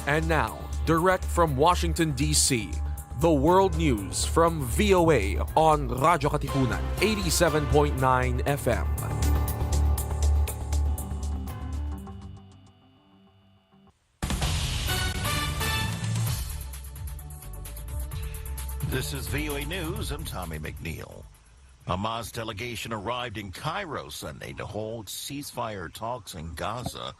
And now, direct from Washington, D.C., the world news from VOA on Radyo Katipunan, 87.9 FM. This is VOA News. I'm Tommy McNeil. Hamas delegation arrived in Cairo Sunday to hold ceasefire talks in Gaza,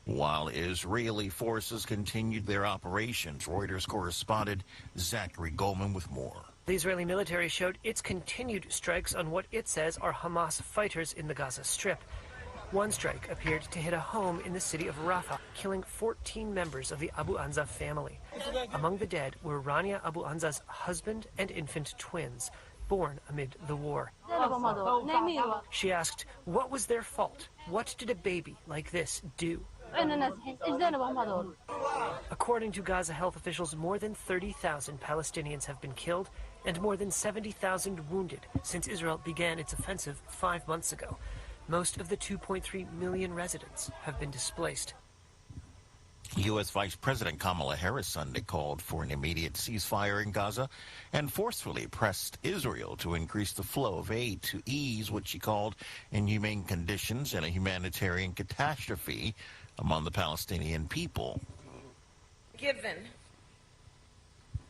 while Israeli forces continued their operations. Reuters correspondent Zachary Goldman with more. The Israeli military showed its continued strikes on what it says are Hamas fighters in the Gaza Strip. One strike appeared to hit a home in the city of Rafah, killing 14 members of the Abu Anza family. Among the dead were Rania Abu Anza's husband and infant twins, born amid the war. She asked, what was their fault? What did a baby like this do? According to Gaza health officials, more than 30,000 Palestinians have been killed and more than 70,000 wounded since Israel began its offensive 5 months ago. Most of the 2.3 million residents have been displaced. U.S. Vice President Kamala Harris Sunday called for an immediate ceasefire in Gaza and forcefully pressed Israel to increase the flow of aid to ease what she called inhumane conditions and a humanitarian catastrophe among the Palestinian people. Given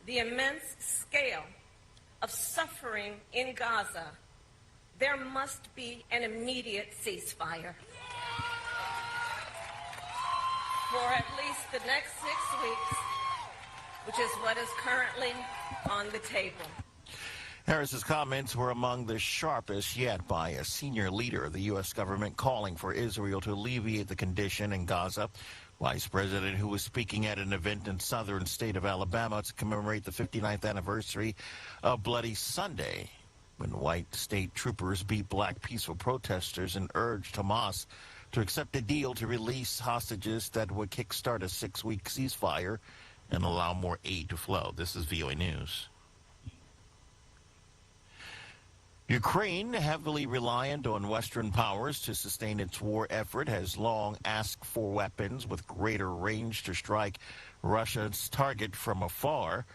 the immense scale of suffering in Gaza, there must be an immediate ceasefire. For at least the next 6 weeks, which is what is currently on the table. Harris's comments were among the sharpest yet by a senior leader of the U.S. government calling for Israel to alleviate the condition in Gaza. Vice President, who was speaking at an event in southern state of Alabama to commemorate the 59th anniversary of Bloody Sunday, when white state troopers beat black peaceful protesters and urged Hamas to accept a deal to release hostages that would kickstart a 6-week ceasefire and allow more aid to flow. This is VOA News. Ukraine, heavily reliant on Western powers to sustain its war effort, has long asked for weapons with greater range to strike Russia's target from afar.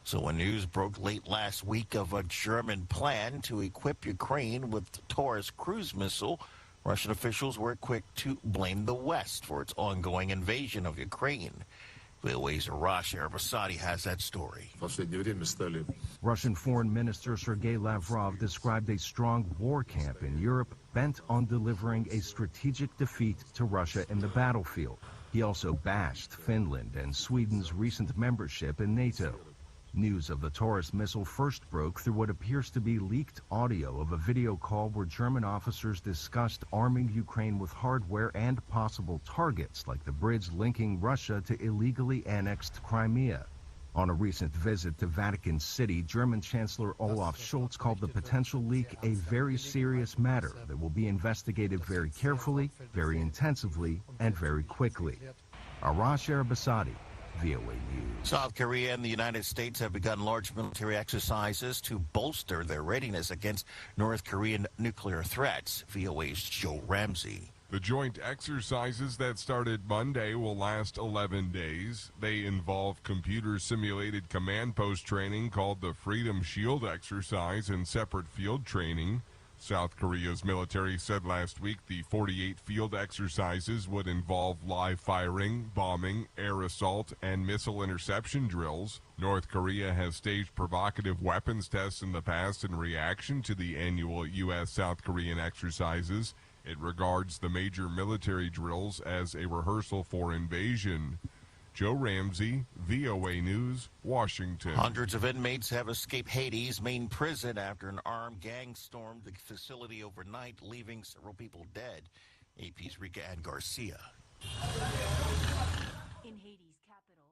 So when news broke late last week of a German plan to equip Ukraine with the Taurus cruise missile, Russian officials were quick to blame the West for its ongoing invasion of Ukraine. VOA's Arash Arabasadi has that story. Russian Foreign Minister Sergei Lavrov described a strong war camp in Europe bent on delivering a strategic defeat to Russia in the battlefield. He also bashed Finland and Sweden's recent membership in NATO. News of the Taurus missile first broke through what appears to be leaked audio of a video call where German officers discussed arming Ukraine with hardware and possible targets like the bridge linking Russia to illegally annexed Crimea. On a recent visit to Vatican City, German Chancellor Olaf Scholz called the potential leak a very serious matter that will be investigated very carefully, very intensively, and very quickly. Arash Arabasadi, VOA News. South Korea and the United States have begun large military exercises to bolster their readiness against North Korean nuclear threats. VOA's Joe Ramsey. The joint exercises that started Monday will last 11 days. They involve computer-simulated command post training called the Freedom Shield exercise and separate field training. South Korea's military said last week the 48 field exercises would involve live firing, bombing, air assault, and missile interception drills. North Korea has staged provocative weapons tests in the past in reaction to the annual U.S.-South Korean exercises. It regards the major military drills as a rehearsal for invasion. Joe Ramsey, VOA News, Washington. Hundreds of inmates have escaped Haiti's main prison after an armed gang stormed the facility overnight, leaving several people dead. AP's Rika Ann Garcia. In Haiti's capital,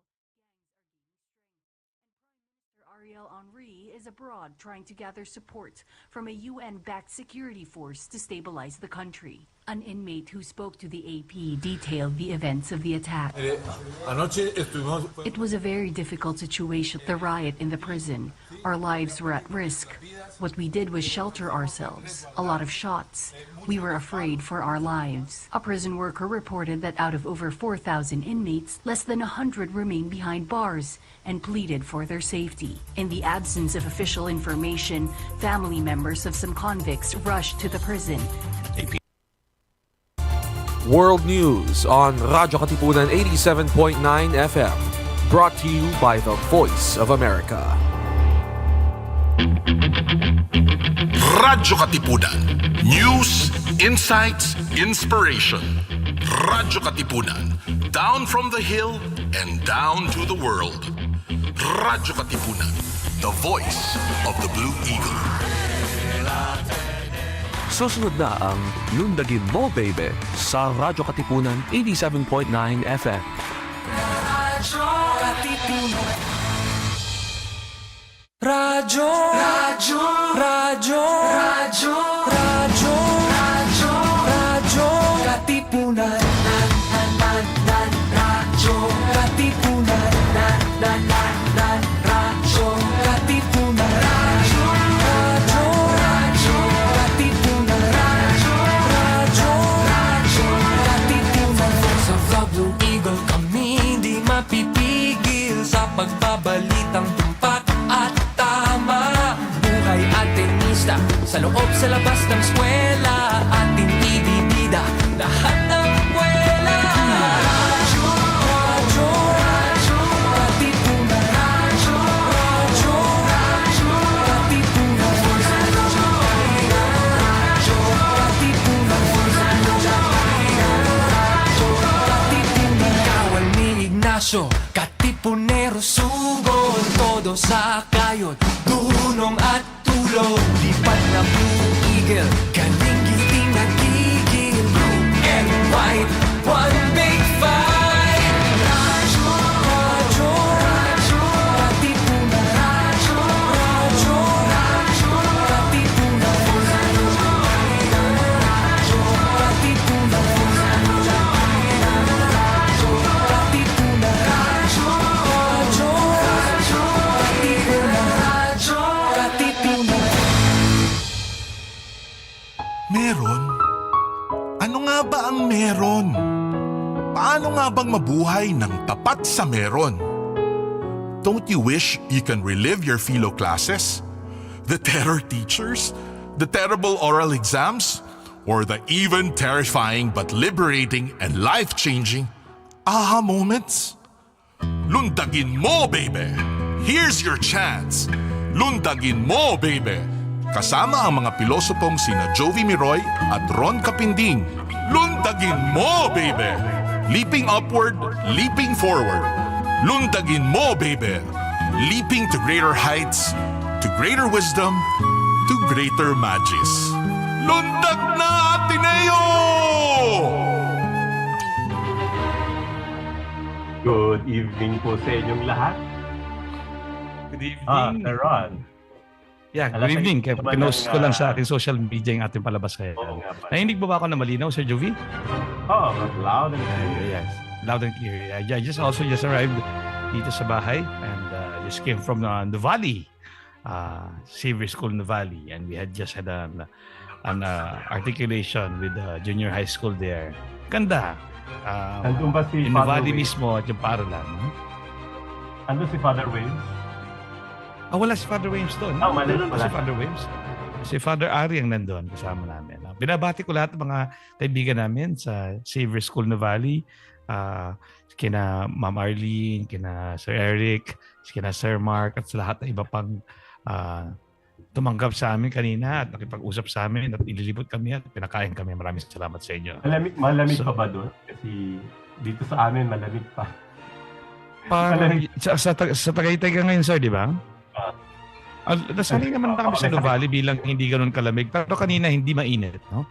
Ariel Henry is abroad trying to gather support from a UN-backed security force to stabilize the country. An inmate who spoke to the AP detailed the events of the attack. It was a very difficult situation. The riot in the prison. Our lives were at risk. What we did was shelter ourselves. A lot of shots. We were afraid for our lives. A prison worker reported that out of over 4,000 inmates, less than 100 remained behind bars and pleaded for their safety. In the absence of official information, family members of some convicts rushed to the prison. World News on Radyo Katipunan 87.9 FM. Brought to you by the Voice of America. Radyo Katipunan. News, insights, inspiration. Radyo Katipunan. Down from the hill and down to the world. Radyo Katipunan. The voice of the Blue Eagle. Susunod na ang Lundagin mo, Beybeh sa Radyo Katipunan 87.9 FM. Radyo Katipunan. Radyo, radyo, radyo, radyo, radyo, radyo, radyo Katipunan. Radyo Katipunan. Radyo Katipunan. Radyo, radyo, radyo Katipunan. Radyo, radyo, radyo Katipunan. Sa Blue Eagle kami di mapipigil sa pagbabalitang tumpak at tama. Buhay at tenista sa loob sa labas ng eskwela, ating ibibida lahat ng kwela. Radyo, radyo, radyo Katipunan. Radyo, radyo, radyo Katipunan. Radyo Katipunan. Radyo Katipunan. Kawal ni Ignacio, Katipunero sugod, todo sa kayod, dunong at tulog. Lipat na Blue Eagle, galing giting nagigil. Blue and white, one big fight. Radyo, radyo, radyo Katipunan. Radyo, radyo, radyo Katipunan. Radyo Katipunan. Radyo Katipunan. Radyo, radyo, radyo Katipunan. Radyo Katipunan. Meron? Ano nga ba ang meron? Paano nga bang mabuhay ng tapat sa meron? Don't you wish you can relive your philo classes? The terror teachers? The terrible oral exams? Or the even terrifying but liberating and life-changing aha moments? Lundagin mo, Beybeh! Here's your chance! Lundagin mo, Beybeh! Kasama ang mga pilosopong sina Jovi Miroy at Ron Capinding. Lundagin mo, Beybeh! Leaping upward, leaping forward. Lundagin mo, Beybeh! Leaping to greater heights, to greater wisdom, to greater magis. Lundag na, Ateneo! Good evening po sa inyong lahat. Good evening. Sir Ron. Yeah, good evening. Pinost ko lang sa ating social media yung ating palabas kayo. Nahinig ba ako na malinaw, Sir Jovi? Loud and clear. Yes, loud and clear. I just arrived dito sa bahay and just came from the Valley, Xavier School in the Valley, and we had just had an articulation with the junior high school there. Ganda. Nandun ba si in the Father Valley Waves? mismo at yung paralan. Nandun si Father Waves? Wala si Father Waves doon. Wala Si Father Waves. Si Father Ari ang nandun kasama namin. Binabati ko lahat ng mga kaibigan namin sa Xavier School na Valley. Kina Ma'am Arlene, kina Sir Eric, kina Sir Mark, at sa lahat ng iba pang tumanggap sa amin kanina at nakipag-usap sa amin at ililibot kami at pinakain kami. Maraming salamat sa inyo. Malamig pa ba doon? Kasi dito sa amin malamig pa. Sa Tagaytay ka ngayon, sir, di ba? Nasanay naman na kami sa Nuvali bilang hindi ganoon kalamig. Pero kanina hindi mainit. No?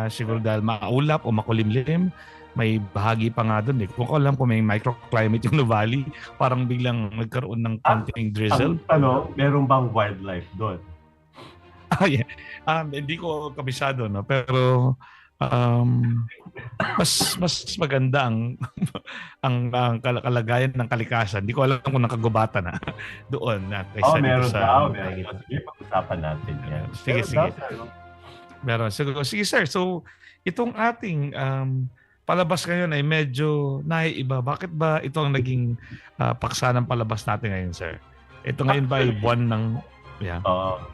Siguro dahil maulap o makulimlim. May bahagi pa nga doon. Kung ko alam kung may microclimate yung Nuvali, parang biglang nagkaroon ng konting drizzle. Meron bang wildlife doon? Yeah. Hindi ko kabisado. No? Pero mas maganda ang ang kalagayan ng kalikasan. Hindi ko alam kung nakagubatan na doon na kaysa dito meron sa daw. tayo Meron. Sige, pag-usapan natin yan. Sige, Meron sige. daw, sir, no? Meron. Sige, sir. So, itong ating palabas ngayon ay medyo naiiba. Bakit ba ito ang naging paksa ng palabas natin ngayon, sir? Ito ngayon ba ay buwan ng... Yeah.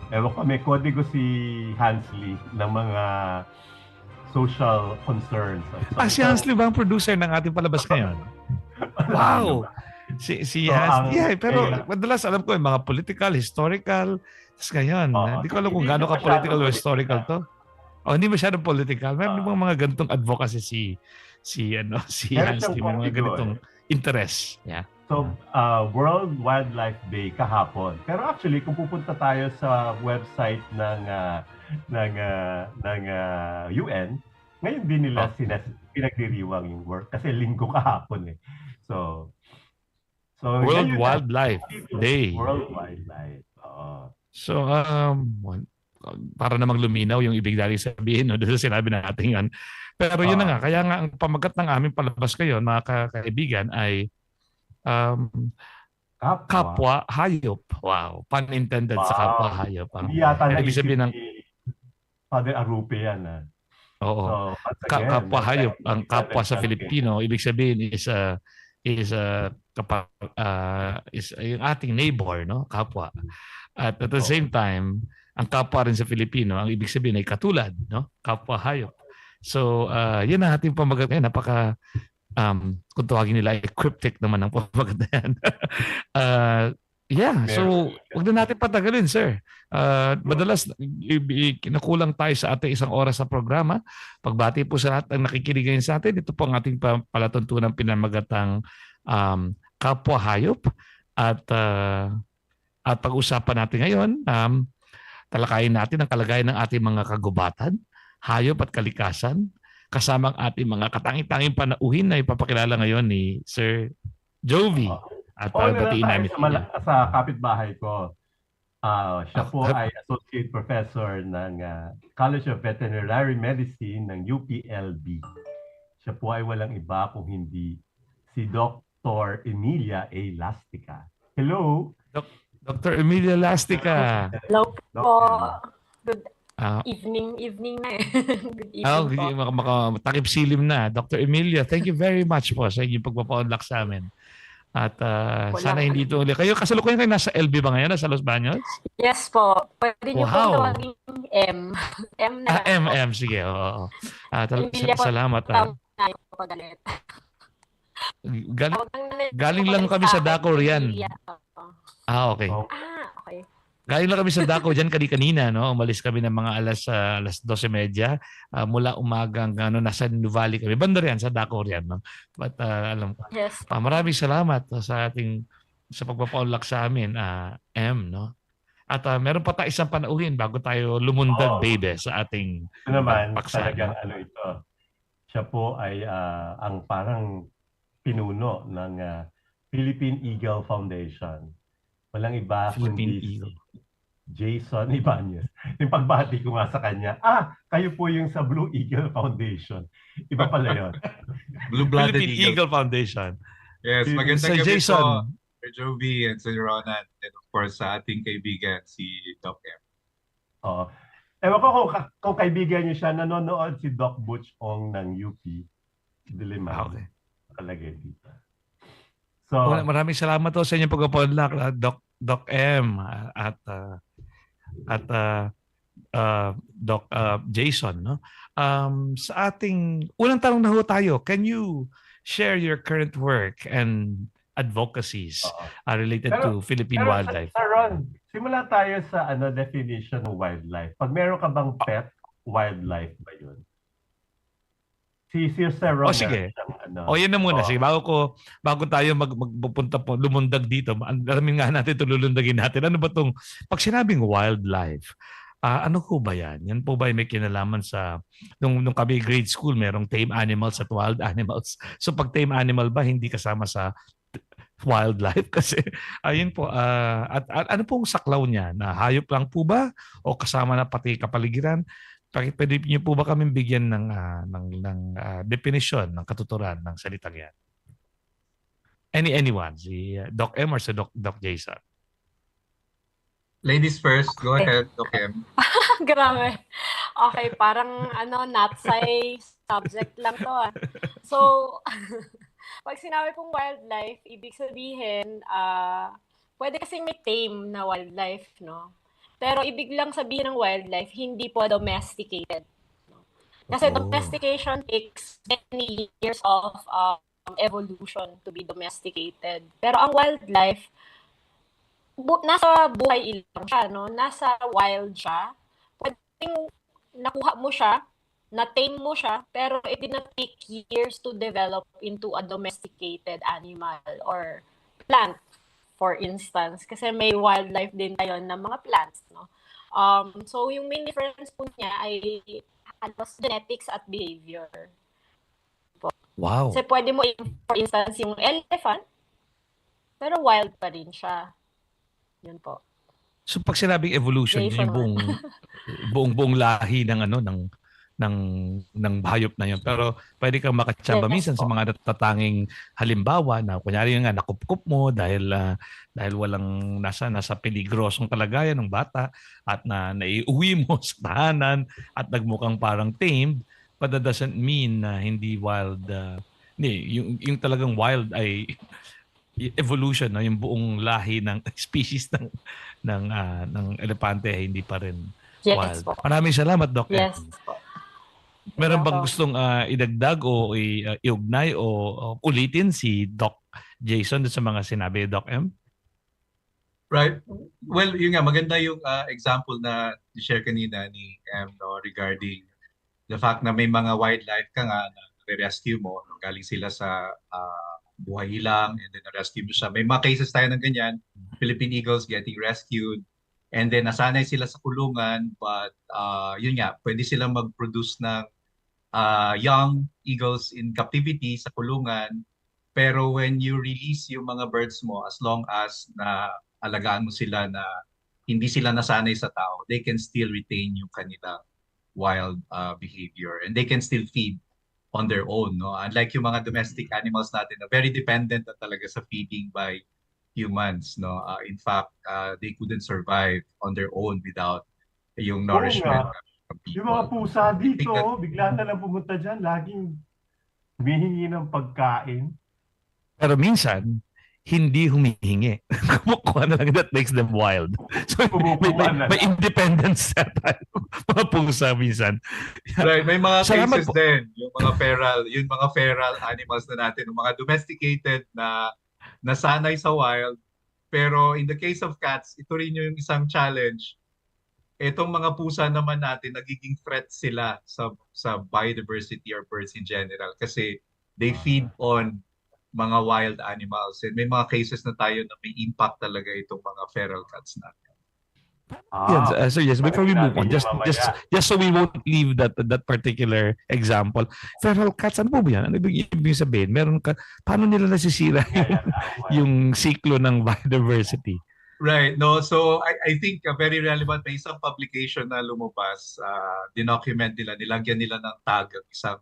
Ewan ko, may kodigo si Hansley ng mga social concerns. Si Hansley ba ang producer ng ating palabas ngayon? Wow! Si Hansley. Pero madalas alam ko yung mga political, historical. Tapos ngayon, hindi ko alam kung gaano ka political o historical to. Hindi masyadong political. Meron mga ganitong advocacy si Hansley, may mga ganitong interest. Yeah. So, World Wildlife Day kahapon. Pero actually, kung pupunta tayo sa website ng UN, ngayon din nila pinagdiriwang yung work kasi linggo kahapon eh. So World Wildlife Day. World Wildlife. So, para namang luminaw yung ibig dali sabihin, no? Doon sa sinabi natin yan. Pero yun na nga, kaya nga ang pamagat ng aming palabas ngayon, mga kaibigan, ay Kapwa-Hayop. Wow. Pun intended sa Kapwa-Hayop. Hindi yata naisip ni Father Arupe yan. Oo. So, Kapwa-Hayop. Ang kapwa sa Filipino, ibig sabihin is yung ating neighbor, no? Kapwa. At the same time, ang kapwa rin sa Filipino, ang ibig sabihin ay katulad, no? Kapwa-Hayop. So, yun ang ating pamagat ngayon. Napaka kung tawagin nila ay cryptic naman ang pamagat na yan. So wag na natin patagalin, sir. Madalas nakulang tayo sa ating isang oras sa programa. Pagbati po sa lahat ang nakikinig ngayon sa atin. Ito po ang ating palatuntunang pinamagatang Kapwa-Hayop. At pag-usapan natin ngayon, talakayin natin ang kalagayan ng ating mga kagubatan, hayop at kalikasan, kasama ang ating mga katanging-tanging panauhin na ipapakilala ngayon ni Sir Jovi. At batiin namin sa kapitbahay ko. Siya po ay Associate Professor ng College of Veterinary Medicine ng UPLB. Siya po ay walang iba kung hindi si Dr. Emilia A. Lastica. Hello? Dr. Emilia Lastica. Hello po. Good evening na eh. Good evening po. Takip silim na. Dr. Emilia, thank you very much po sa inyong pagpapa-unlock sa amin. At sana hindi ito ulit. Kayo, kasalukuyan kayo nasa LB ba ngayon? Nasa Los Baños? Yes po. Pwede niyo po tawagin M. M na. M. Sige. Oo. Salamat. Galing lang kami sa Daco riyan. Okay. Okay. Galing lang kami sa Daco dyan kanina, no? Umalis kami ng mga alas 12:30. Mula umagang nasa Nuvali kami. Banda riyan, sa Daco riyan, no? But alam ko. Yes. Maraming salamat sa pagpapaunlak sa amin, M, no? At meron pa tayo isang panauhin bago tayo lumundag, Beybeh, sa ating paksa. Talagang ito. Siya po ay ang parang pinuno ng Philippine Eagle Foundation. Walang iba kundi Jason Ibanez. Yung pagbati ko nga sa kanya, kayo po yung sa Blue Eagle Foundation. Iba pala yun. Blue-blooded Philippine Eagle Foundation. Yes, magandang gabi Jason. po, Sir Jovi and Sir Ronan, and of course sa ating kaibigan, si Doc M. Ewan ko kung kaibigan niyo siya, nanonood si Doc Butch Ong ng UP. Diliman. Okay. Nakalagay dito. So, maraming salamat po sa inyong pagpapaunlak, Doc M at Doc Jason, no? Sa ating unang tanong na ho tayo, can you share your current work and advocacies related to Philippine wildlife? Sir Ron, simula tayo sa definition ng wildlife. Pag meron ka bang pet, wildlife ba yun? Si Sir Ron. Sige. Yan na muna. Sige, bago tayo magpupunta po, lumundag dito, alamin nga natin ito, lulundagin natin. Ano ba itong, pag sinabing wildlife, ano po ba yan? Yan po ba may kinalaman sa, nung kami grade school, merong tame animals at wild animals. So pag tame animal ba, hindi kasama sa wildlife? Kasi, ayun po, at ano pong saklaw niya? Na hayop lang po ba? O kasama na pati kapaligiran? Pwede niyo po ba kaming bigyan ng definition ng katuturan ng salitang yan? Anyone, si Doc M or si Doc Jason? Ladies first, go ahead, Doc M. Grabe. Okay, parang not sci subject lang to ah. So, pag sinabi pong wildlife, ibig sabihin, pwede kasing may tame na wildlife, no? Pero ibig lang sabihin ng wildlife, hindi po domesticated. Kasi domestication takes many years of evolution to be domesticated. Pero ang wildlife, nasa buhay lang siya, no? Nasa wild siya. Pwedeng nakuha mo siya, na-tame mo siya, pero it did not take years to develop into a domesticated animal or plant, for instance. Kasi may wildlife din tayo ng mga plants, no? So, yung main difference po niya ay genetics at behavior. Wow. Kasi pwede mo, for instance, yung elephant, pero wild pa rin siya. Yun po. So pag sinabing evolution, Jason, yung buong lahi ng ng hayop na yun. Pero pwede kang makachamba minsan sa mga natatanging halimbawa na kunyari nga nakupkup mo dahil walang nasa peligrosong kalagayan ng bata at naiuwi mo sa tahanan at nagmukhang parang tamed, but that doesn't mean na hindi wild. Yung talagang wild ay evolution, no? Yung buong lahi ng species ng elepante ay hindi pa rin wild. Maraming salamat, Doc. Yes. Meron bang gustong idagdag o iugnay o ulitin si Doc Jason sa mga sinabi ni Doc M? Right. Well, yun nga, maganda yung example na share kanina ni M, no, regarding the fact na may mga wildlife ka nga na rescue mo, galing sila sa buhay lang and then rescue mo siya. May mga cases tayo ng ganyan, Philippine eagles getting rescued and then nasanay sila sa kulungan but yun nga, pwede silang mag-produce ng young eagles in captivity sa kulungan. Pero when you release yung mga birds mo, as long as na alagaan mo sila na hindi sila nasanay sa tao, they can still retain yung kanilang wild behavior and they can still feed on their own, no? Unlike yung mga domestic animals natin na very dependent na talaga sa feeding by humans, no? In fact, they couldn't survive on their own without yung nourishment. Yung mga pusa dito, bigla na lang pumunta dyan, laging humihingi ng pagkain. Pero minsan, hindi humihingi. Kumukuha na lang, that makes them wild. So, may independence sa tayo. Mga pusa minsan. Right, may mga cases din, yung mga feral animals na natin, yung mga domesticated na nasanay sa wild. Pero in the case of cats, ito rin yung isang challenge. Itong mga pusa naman natin, nagiging threat sila sa biodiversity or birds in general kasi they feed on mga wild animals. And may mga cases na tayo na may impact talaga itong mga feral cats natin. So yes, before we move on, just so we won't leave that particular example. Feral cats, ano po ba yan? Ano ibig sabihin? Paano nila nasisira yung siklo ng biodiversity? Right. No, so I think very relevant, may isang publication na lumabas, dinocument nila, nilagyan nila ng tag ang isang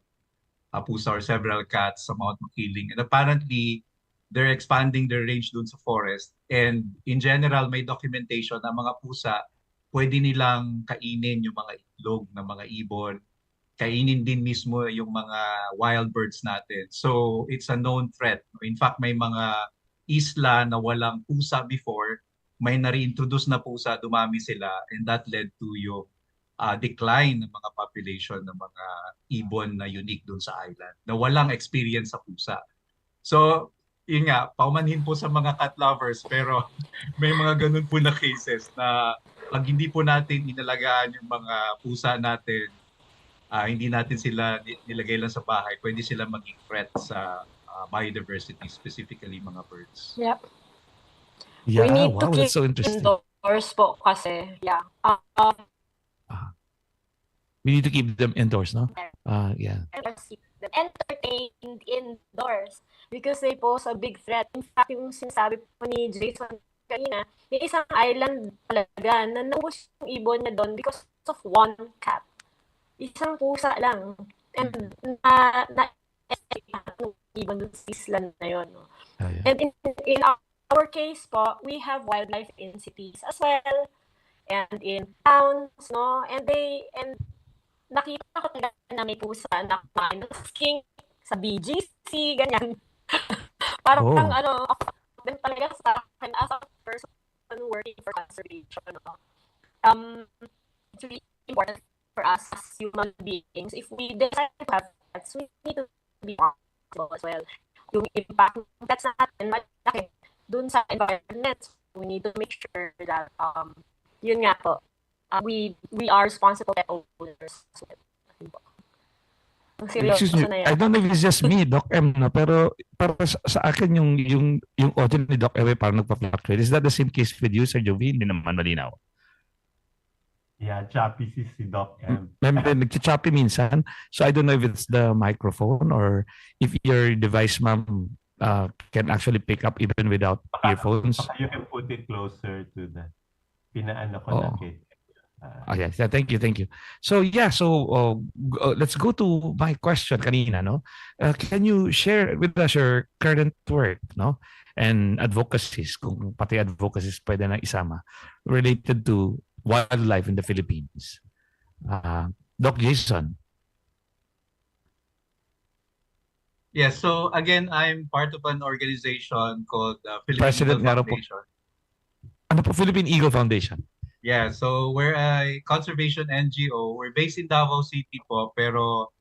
pusa or several cats sa Mount Makiling. And apparently, they're expanding their range dun sa forest. And in general, may documentation na mga pusa, pwede nilang kainin yung mga itlog ng mga ibon, kainin din mismo yung mga wild birds natin. So it's a known threat. In fact, may mga isla na walang pusa before, may na-reintroduce na pusa, dumami sila, and that led to yung decline ng mga population ng mga ibon na unique dun sa island, na walang experience sa pusa. So, yun nga, paumanhin po sa mga cat lovers, pero may mga ganun po na cases na pag hindi po natin inalagaan yung mga pusa natin, hindi natin sila nilagay lang sa bahay, pwede sila maging threat sa biodiversity, specifically mga birds. Yep. Yeah, we need to keep that's so interesting. indoors po kasi, yeah. We need to keep them indoors, no? Yeah. Keep them entertained indoors because they pose a big threat. In fact, yung sinasabi po ni Jason kanina, may isang island talaga na naubos yung ibon niya doon because of one cat. isang pusa lang. And na ibon dun sa isla na yun. No? And in our case po, we have wildlife in cities as well and in towns, no? And nakita ko talaga na may pusa na kumain ng skink sa BGC, ganyan. Parang din talaga sa akin as a person working for conservation, no? It's really important for us as human beings. If we decide to have pets, we need to be responsible as well. Yung impact ng pets natin, malaki dun sa environment. We need to make sure that, yun nga po, we are responsible pet owners. Excuse me, I don't know if it's just me, Doc M, no? Pero sa akin yung audio ni Doc M parang nagpa-fluctuate. Is that the same case with you, Sir Jovi? Hindi naman malinaw. Yeah, choppy si Doc M. Nag-choppy minsan. So I don't know if it's the microphone or if your device, ma'am, can actually pick up even without earphones. You can put it closer to the pinaano ko na kit. Yes, thank you. So let's go to my question kanina, no? Can you share with us your current work, no? And advocacies, kung pati advocacies pwede na isama, related to wildlife in the Philippines. Doc Jason. Yes, so again, I'm part of an organization called Philippine President Eagle Foundation. Ano po Philippine Eagle Foundation? Yeah, so we're a conservation NGO. We're based in Davao City po, pero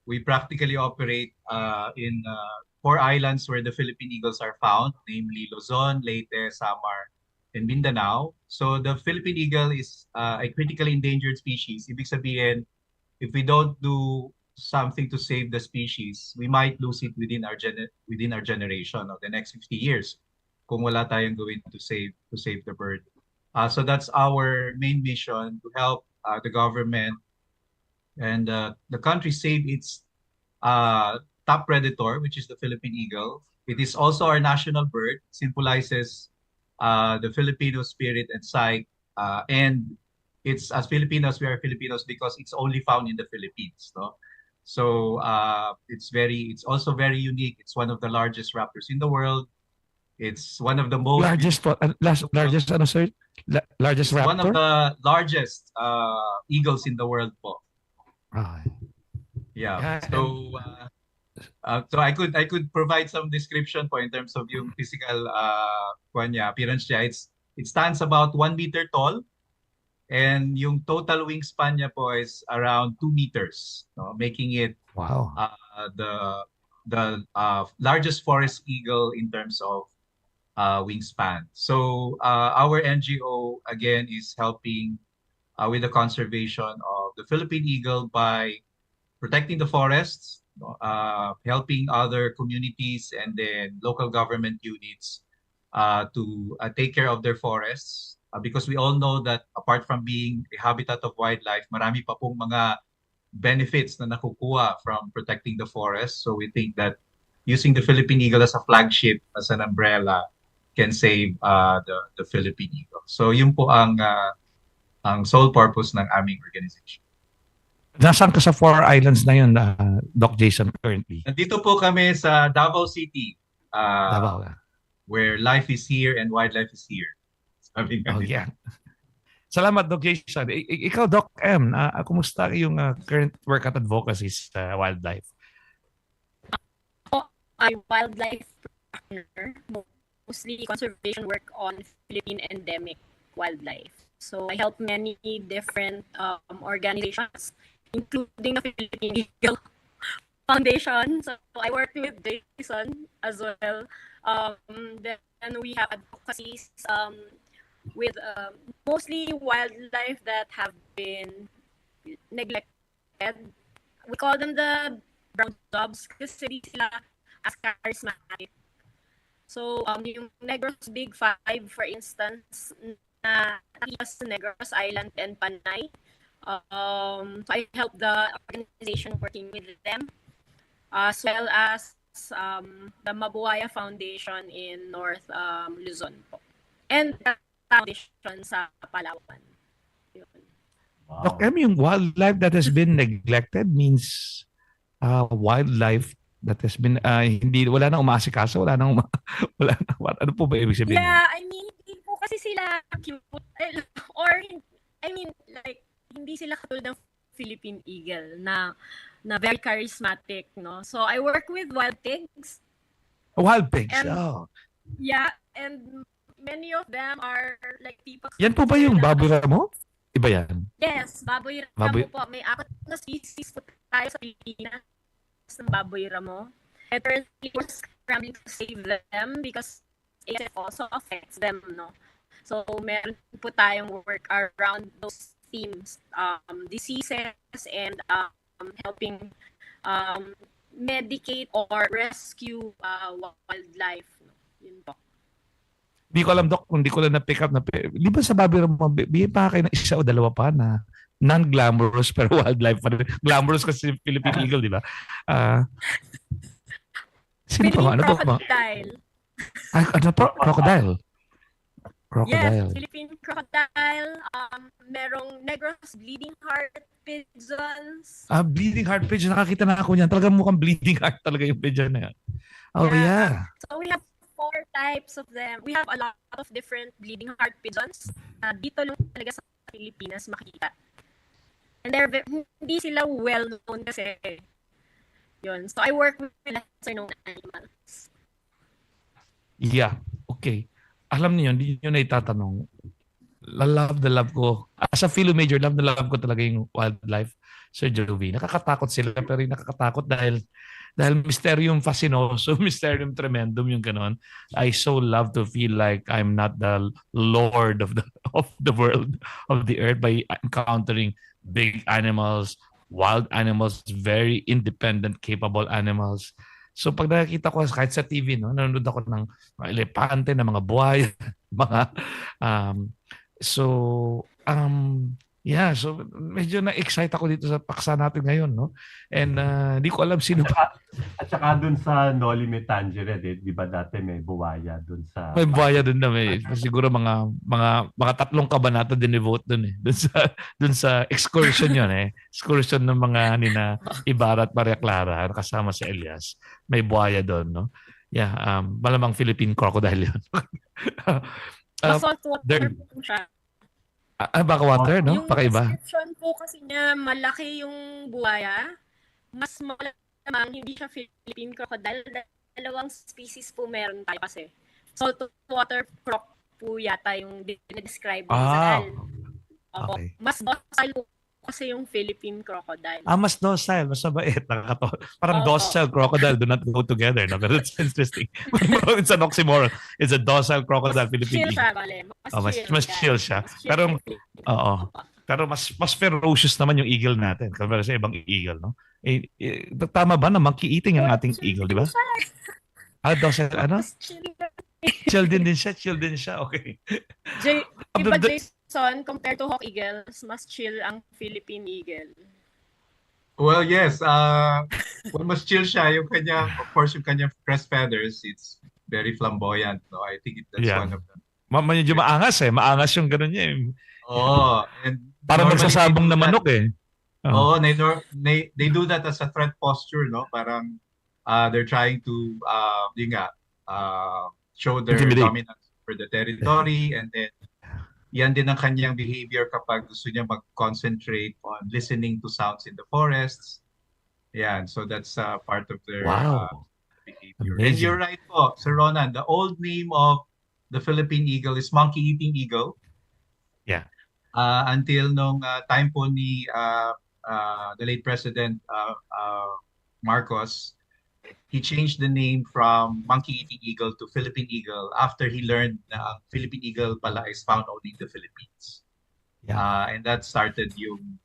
we practically operate in 4 islands where the Philippine eagles are found, namely Luzon, Leyte, Samar, and Mindanao. So the Philippine eagle is a critically endangered species. Ibig sabihin, if we don't do something to save the species, we might lose it within our generation of the next 50 years kung wala tayong gawin to save the bird. So that's our main mission, to help the government and the country save its top predator, which is the Philippine eagle. It is also our national bird, symbolizes the Filipino spirit and psyche. And it's, as Filipinos, we are Filipinos because it's only found in the Philippines. No? So it's also very unique. It's one of the largest raptors in the world. It's one of the most largest ano sir? Largest raptor? One of the largest eagles in the world po. Yeah. So I could provide some description po in terms of yung physical appearance niya. It stands about 1 meter tall, and yung total wingspan niya po is around 2 meters, no? Making it the largest forest eagle in terms of wingspan. So our NGO again is helping with the conservation of the Philippine eagle by protecting the forests, helping other communities and then local government units to take care of their forests, because we all know that apart from being a habitat of wildlife, marami pa pong mga benefits na nakukuha from protecting the forest. So we think that using the Philippine eagle as a flagship, as an umbrella, can save the Philippine eagle. So yun po ang sole purpose ng aming organization. Nasaan ka sa 4 islands na yun, Doc Jason, currently? Nandito po kami sa Davao City, Davao, where life is here and wildlife is here. Yeah. Salamat, Doc Jason. Ikaw, Doc M, kumusta yung current work at advocacy sa wildlife? I'm wildlife partner, mostly conservation work on Philippine endemic wildlife. So I help many different organizations, including the Philippine Eagle Foundation. So I work with Jason as well. Then we have advocacies with mostly wildlife that have been neglected. We call them the brown dogs kasi hindi sila as charismatic. So, yung Negros Big Five, for instance, na nakita sa Negros Island and Panay. So I help the organization working with them, as well as the Mabuaya Foundation in North Luzon po. And the foundation sa Palawan. Yun. Doc M, yung wildlife that has been neglected means wildlife that has been hindi wala nang umaasikaso, wala na ano po ba ibig sabihin? Yeah, I mean, hindi po kasi sila cute or I mean like hindi sila katulad ng Philippine eagle na very charismatic, no? So I work with wild pigs. Wild pigs. And, oh. Yeah, and many of them are like people. Yan po ba yung baboy ramo? Iba yan? Yes, baboy ramo po. May 4 na species po tayo sa Pilipinas ng baboy ramo. And currently, we're scrambling to save them because ASF also affects them, no? So, meron po tayong work around those themes, diseases and helping medicate or rescue wildlife. No? Yun po. Hindi ko alam, Doc, kung di ko lang na-pick up. Di ba sa baboy ramo, bigyan pa kayo ng 1 o 2 pa na non-glamorous pero wildlife pa rin. Glamorous kasi Philippine eagle, di ba? Sino pa ba? Ano po ba? Crocodile. Ay, ano po? Crocodile. Yes, Philippine crocodile. Merong Negros bleeding heart pigeons. Bleeding heart pigeon. Nakakita na ako niyan. Talagang mukhang bleeding heart talaga yung pigeon na yan. Oh, yeah. So we have 4 types of them. We have a lot of different bleeding heart pigeons. Dito lang talaga sa Pilipinas makikita. And hindi sila well-known kasi. Yun. So I work with lesser-known animals. Yeah. Okay. Alam niyo, hindi niyo na itatanong. Love ko. As a Philo Major, love ko talaga yung wildlife, Sir Jovi. Nakakatakot sila, pero nakakatakot dahil mysterium fascinoso, mysterium tremendum yung ganon. I so love to feel like I'm not the lord of the world, of the earth by encountering big animals, wild animals, very independent, capable animals. So pag nakikita ko kahit sa TV, no, nanonood ako ng mga elepante, ng mga buhay, mga yeah, so medyo na-excite ako dito sa paksa natin ngayon, no? And hindi ko alam sino pa. At saka dun sa No Limit Tangerine, di ba dati may buwaya dun sa... May buwaya dun na may. Siguro mga 3 kabanata din i-vote dun eh. Dun sa excursion yun eh. Excursion ng mga nina Ibarra at Maria Clara kasama si Elias. May buwaya dun, no? Yeah, malamang Philippine crocodile yun. Saltwater po siya. Baka water, no? Pakaiba. Yung description po kasi niya, malaki yung buwaya. Mas malamang hindi siya Philippine crocodile. 2 species po meron tayo kasi. Saltwater croc po yata yung dinidescribe ni Zal. Okay. Mas docile po kasi yung Philippine crocodile. Mas docile, mas mabait. Parang docile crocodile do not go together. No? Pero it's interesting. It's an oxymoron. It's a docile crocodile Philippine. Chill siya, vale. Mas chill siya. Pero, pero mas ferocious naman yung eagle natin compare sa ibang eagle, no? Tama ba na monkey eating ang ating eagle, di ba? Docile, ano? Chill din siya. Okay. Iba Jason, compared to hawk eagles, mas chill ang Philippine eagle. Well, yes. Mas chill siya. Yung of course, yung kanyang crest feathers, it's very flamboyant. No? I think that's one of them. Medyo maangas eh. Maangas yung gano'n niya eh. And parang magsasabong na manok eh. They do that as a threat posture, no? Parang they're trying to show their dominance for the territory, and then yan din ang kanyang behavior kapag gusto niya mag-concentrate on listening to sounds in the forests. Yan, so that's part of their behavior. Amazing. And you're right po, Sir Ronan, the old name of the Philippine eagle is monkey-eating eagle. Yeah. Until nung time po ni the late President Marcos, he changed the name from monkey-eating eagle to Philippine eagle after he learned na ang Philippine eagle pala is found only in the Philippines. Yeah. And that started yung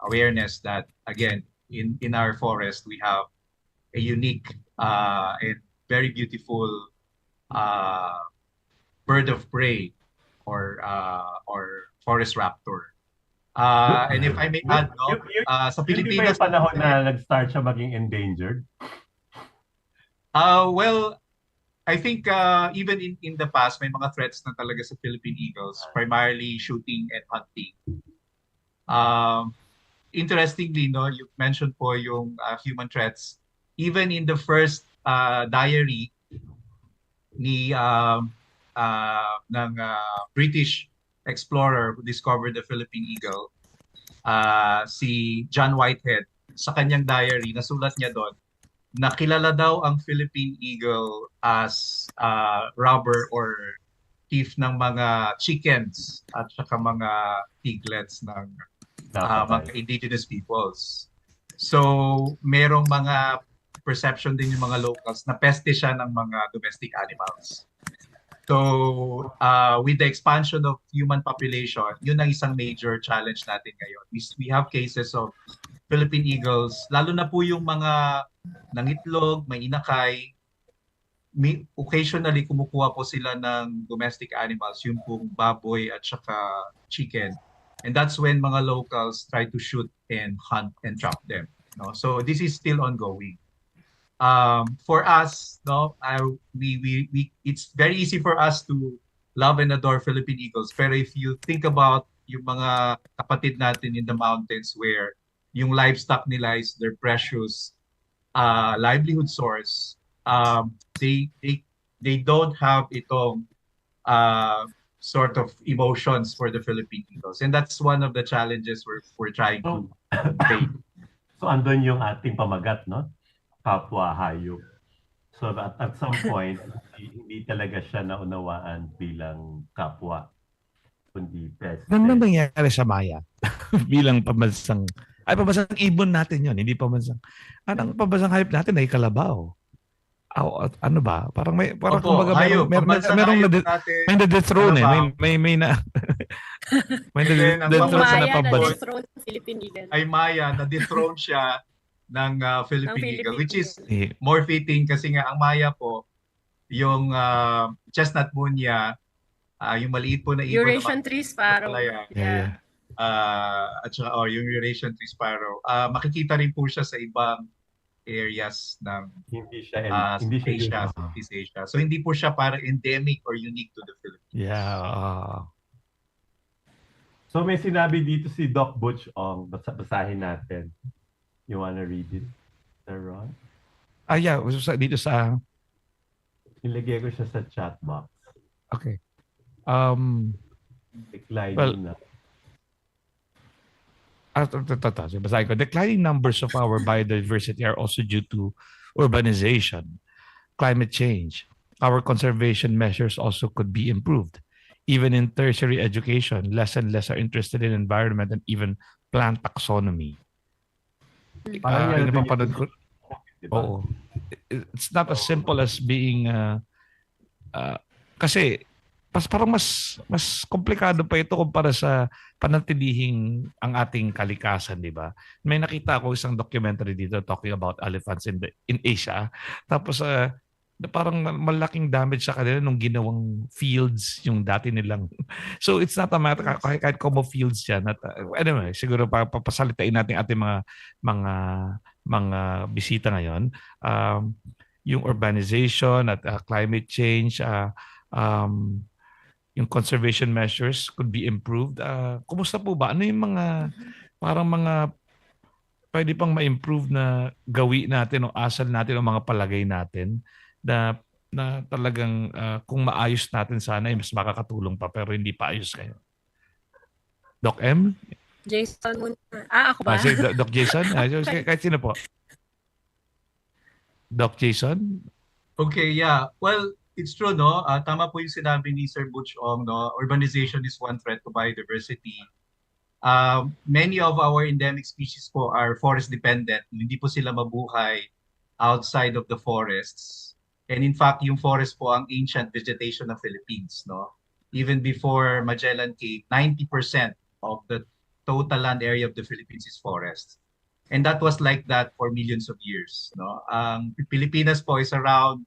awareness that, again, in our forest, we have a unique and very beautiful bird of prey or forest raptor. And if I may add, sa Pilipinas... Hindi pa panahon na nag-start siya maging endangered? Well, I think even in the past, may mga threats na talaga sa Philippine eagles, primarily shooting and hunting. Um, Interestingly, no, you mentioned po yung human threats. Even in the first diary ni ng British explorer who discovered the Philippine eagle, si John Whitehead, sa kanyang diary, nasulat niya doon, nakilala daw ang Philippine eagle as robber or thief ng mga chickens at saka mga piglets ng mga indigenous peoples. So, merong mga perception din yung mga locals na peste siya ng mga domestic animals. So, with the expansion of human population, yun ang isang major challenge natin ngayon. We have cases of Philippine eagles, lalo na po yung mga nangitlog, may inakay, occasionally kumukuha po sila ng domestic animals, yung pong baboy at saka chicken. And that's when mga locals try to shoot and hunt and trap them. No? So this is still ongoing. For us, no, it's very easy for us to love and adore Philippine eagles. Pero if you think about yung mga kapatid natin in the mountains where yung livestock nila is their precious livelihood source, they don't have itong sort of emotions for the Philippine eagles, and that's one of the challenges we're trying to face. So andun yung ating pamagat, no? Kapwa-Hayop. So at some point, hindi talaga siya naunawaan bilang kapwa, kundi peste. Ano nangyari sa Maya bilang pambansang ibon natin yon, hindi pambansang. Anong pambansang hayop natin ay kalabaw. Ano ba? Parang kumbaga merong na-dethrone eh. May na na pambansa. Philippine eagle. Ay Maya, na-dethrone siya ng Philippine eagle, which is more fitting kasi nga ang Maya po, yung chestnut munya, yung maliit po na ibon. Eurasian tree sparrow. Yeah. At saka yung Eurasian tree sparrow. Makikita rin po siya sa ibang areas ng Southeast Asia. So hindi po siya para endemic or unique to the Philippines. Yeah. So may sinabi dito si Doc Butch Ong, basahin natin. You wanna read it, Sir Ron? Yeah, dito sa ilagay ko siya sa chat box. Okay. Declining na. Declining numbers of our biodiversity are also due to urbanization, climate change. Our conservation measures also could be improved. Even in tertiary education, less and less are interested in environment and even plant taxonomy. It's not as simple as being kasi parang mas komplikado pa ito kumpara sa panantilihing ang ating kalikasan, di ba? May nakita ako isang documentary dito talking about elephants in Asia. Tapos parang malaking damage sa kanila nung ginawang fields yung dati nilang. So it's not a matter kahit como fields yan. Anyway, siguro papasalitain natin ating mga bisita ngayon. Yung urbanization at climate change, yung conservation measures could be improved. Kumusta po ba? Ano yung mga pwede pang ma-improve na gawi natin o asal natin o mga palagay natin na talagang kung maayos natin sana ay mas makakatulong pa pero hindi pa ayos kayo. Doc M? Jason muna. Ako ba? Si Doc Jason? Kahit sino po? Doc Jason? Okay, yeah. Well, it's true, no? Tama po yung sinabi ni Sir Butch Ong, no? Urbanization is one threat to biodiversity. Many of our endemic species po are forest dependent. Hindi po sila mabuhay outside of the forests. And in fact, yung forest po ang ancient vegetation ng Philippines, no? Even before Magellan came, 90% of the total land area of the Philippines is forest. And that was like that for millions of years, no? Pilipinas po is around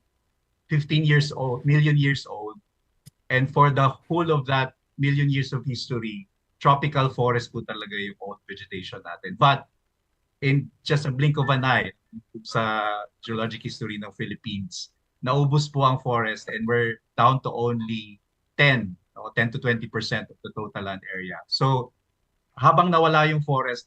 15 years old, million years old. And for the whole of that million years of history, tropical forest po talaga yung old vegetation natin. But in just a blink of an eye, sa geologic history ng Philippines, naubos po ang forest and we're down to only 10 to 20% of the total land area. So habang nawala yung forest,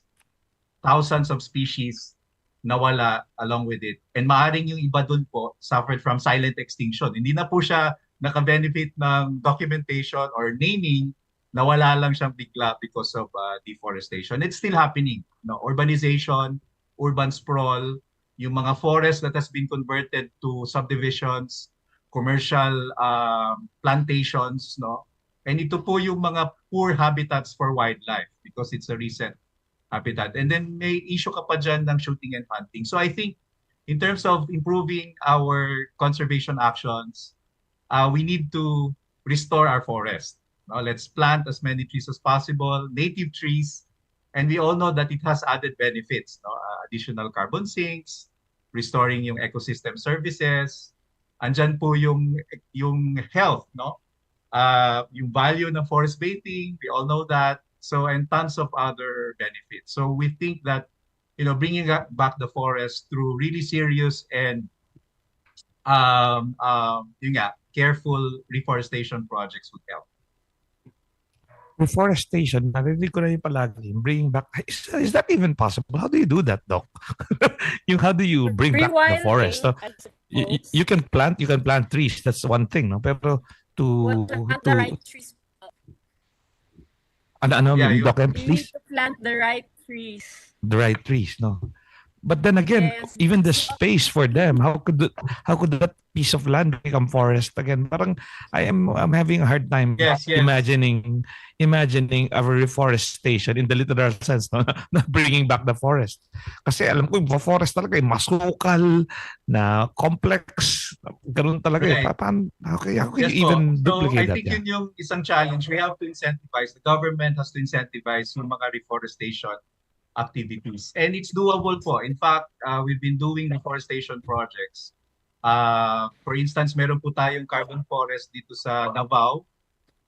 thousands of species nawala along with it. And maaring yung iba dun po suffered from silent extinction. Hindi na po siya naka-benefit ng documentation or naming, nawala lang siyang bigla because of deforestation. It's still happening. No? Urbanization, urban sprawl, yung mga forest that has been converted to subdivisions, commercial plantations, no? And ito po yung mga poor habitats for wildlife because it's a recent habitat. And then may issue ka pa dyan ng shooting and hunting. So I think in terms of improving our conservation actions, we need to restore our forest. Let's plant as many trees as possible, native trees, and we all know that it has added benefits. Additional carbon sinks, restoring yung ecosystem services, andyan po yung health, no? Yung value ng forest bathing, we all know that. So, and tons of other benefits. So we think that, bringing back the forest through really serious and careful reforestation projects would help. Reforestation, narinig ko na yung palagi, bringing back, is that even possible? How do you do that, Doc? How do you bring back the forest? So, you can plant trees, that's one thing, no? Pero plant the right trees. Doc, You please? need to plant the right trees. The right trees, no? But then again, Yes. even the space for them, how could that piece of land become forest again? Parang I'm having a hard time imagining a reforestation in the literal sense, no? Na bringing back the forest. Kasi alam ko yung forest talaga masukal na complex, ganun talaga. Right. How can you Yes, even so duplicate I that? think yun yung isang challenge. We have to incentivize, the government has to incentivize yung mga reforestation activities. And it's doable po. In fact, we've been doing reforestation projects. For instance, meron po tayong carbon forest dito sa Davao,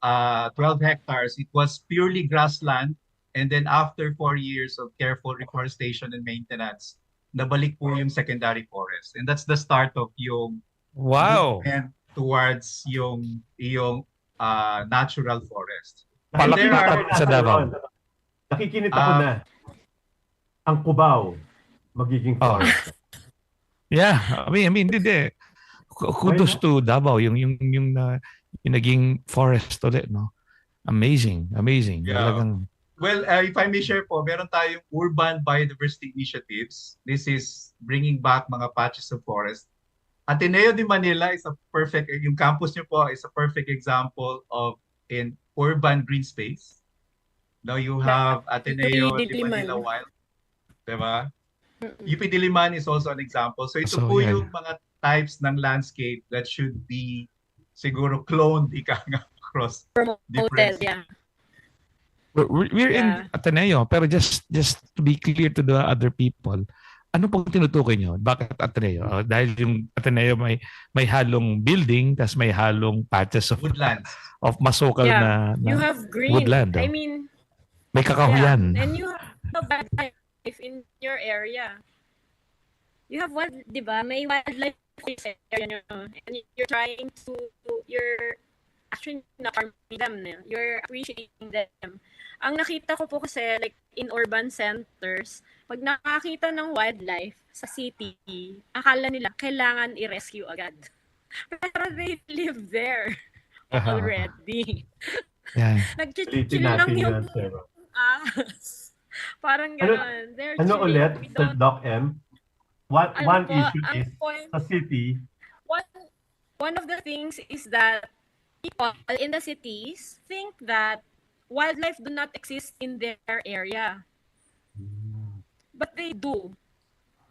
12 hectares. It was purely grassland. And then after 4 years of careful reforestation and maintenance, nabalik po yung secondary forest. And that's the start of yung movement towards yung natural forest. Sa Davao. Nakikinita ko na. Ang Cubao magiging forest. Yeah, I mean, hindi. Kudos to Davao yung naging forest ulit, no? Amazing. Yeah. Well, if I may share po, meron tayong urban biodiversity initiatives. This is bringing back mga patches of forest. Ateneo de Manila is yung campus niyo po is a perfect example of an urban green space. Now you have Ateneo de Manila Wild. Diba? UP Diliman is also an example. So ito po yung mga types ng landscape that should be siguro cloned across different... Yeah. We're in Ateneo, pero just to be clear to the other people, ano pong tinutukoy nyo? Bakit Ateneo? Dahil yung Ateneo may halong building, tas may halong patches of woodlands, of masukal na you have green. Woodland. I mean, may kakahuyan. And you have wildlife in your area. You have diba? May wildlife area nyo. And you're actually not harming them. You're appreciating them. Ang nakita ko po kasi, like, in urban centers, pag nakakita ng wildlife sa city, akala nila kailangan i-rescue agad. Pero they live there already. Yeah. Nag-chill lang yung ahas. Parang gano'n. Ano ulit, Sir Doc M? One issue is sa city. One of the things is that people in the cities think that wildlife do not exist in their area. But they do.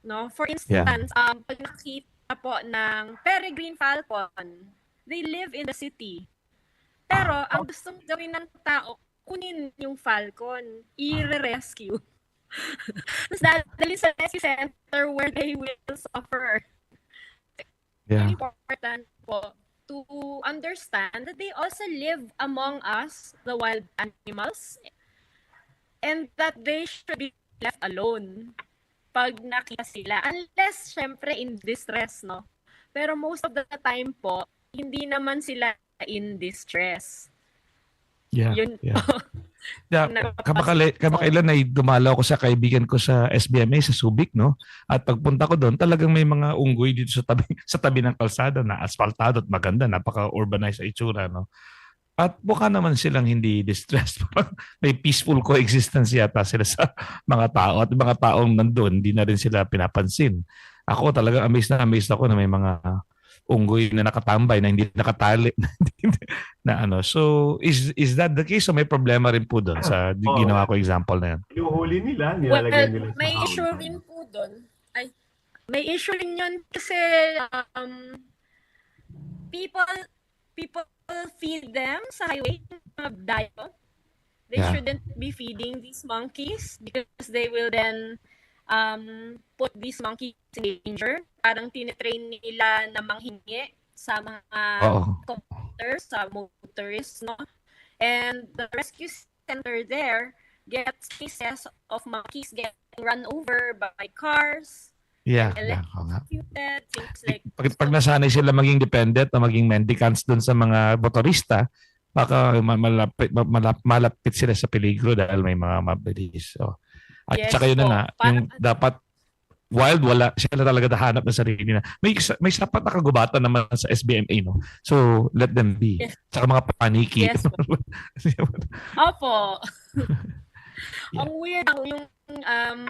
No? For instance, pag nakita po ng peregrine falcon, they live in the city. Pero ang gustong gawin ng tao, kunin yung falcon, i-rescue. Tapos dadalhin sa rescue center where they will suffer. Yeah. It's important po to understand that they also live among us, the wild animals, and that they should be left alone pag nakita sila. Unless, syempre, in distress, no? Pero most of the time po, hindi naman sila in distress. Yeah. Yun Yeah. Yeah, kamakailan ay dumalaw ko sa kaibigan ko sa SBMA sa Subic, no? At pagpunta ko doon, talagang may mga unggoy dito sa tabi sa tabi ng kalsada na asfaltado at maganda, napaka-urbanized sa itsura, no? At mukha naman silang hindi distressed. May peaceful coexistence yata sila sa mga tao at mga taong nandun, hindi na rin sila pinapansin. Ako talaga amazed ako na may mga unggoy na nakatambay na hindi nakatali na ano. So is that the case? So may problema rin po doon sa ginawa ko example na yan. Inuhuli nila, Well, nilalagyan nila sa may house. issue rin po doon. Ay, may issue rin yun kasi people feed them sa highway, dayo. They shouldn't be feeding these monkeys because they will then put these monkeys in danger. Parang tinitrain nila na manghingi sa mga computers, sa motorists, no? And the rescue center there gets cases of monkeys getting run over by cars. Yeah. Electrocuted, things like Pag nasanay sila maging dependent o maging mendicants doon sa mga motorista, baka malapit sila sa peligro dahil may mga mabilis. So, at saka yun na yung dapat wild, wala sila talaga nahanap ng sarili na. May sapat na kagubatan naman sa SBMA, no? So, let them be. Saka mga paniki. Yes. Opo. Ang weird yung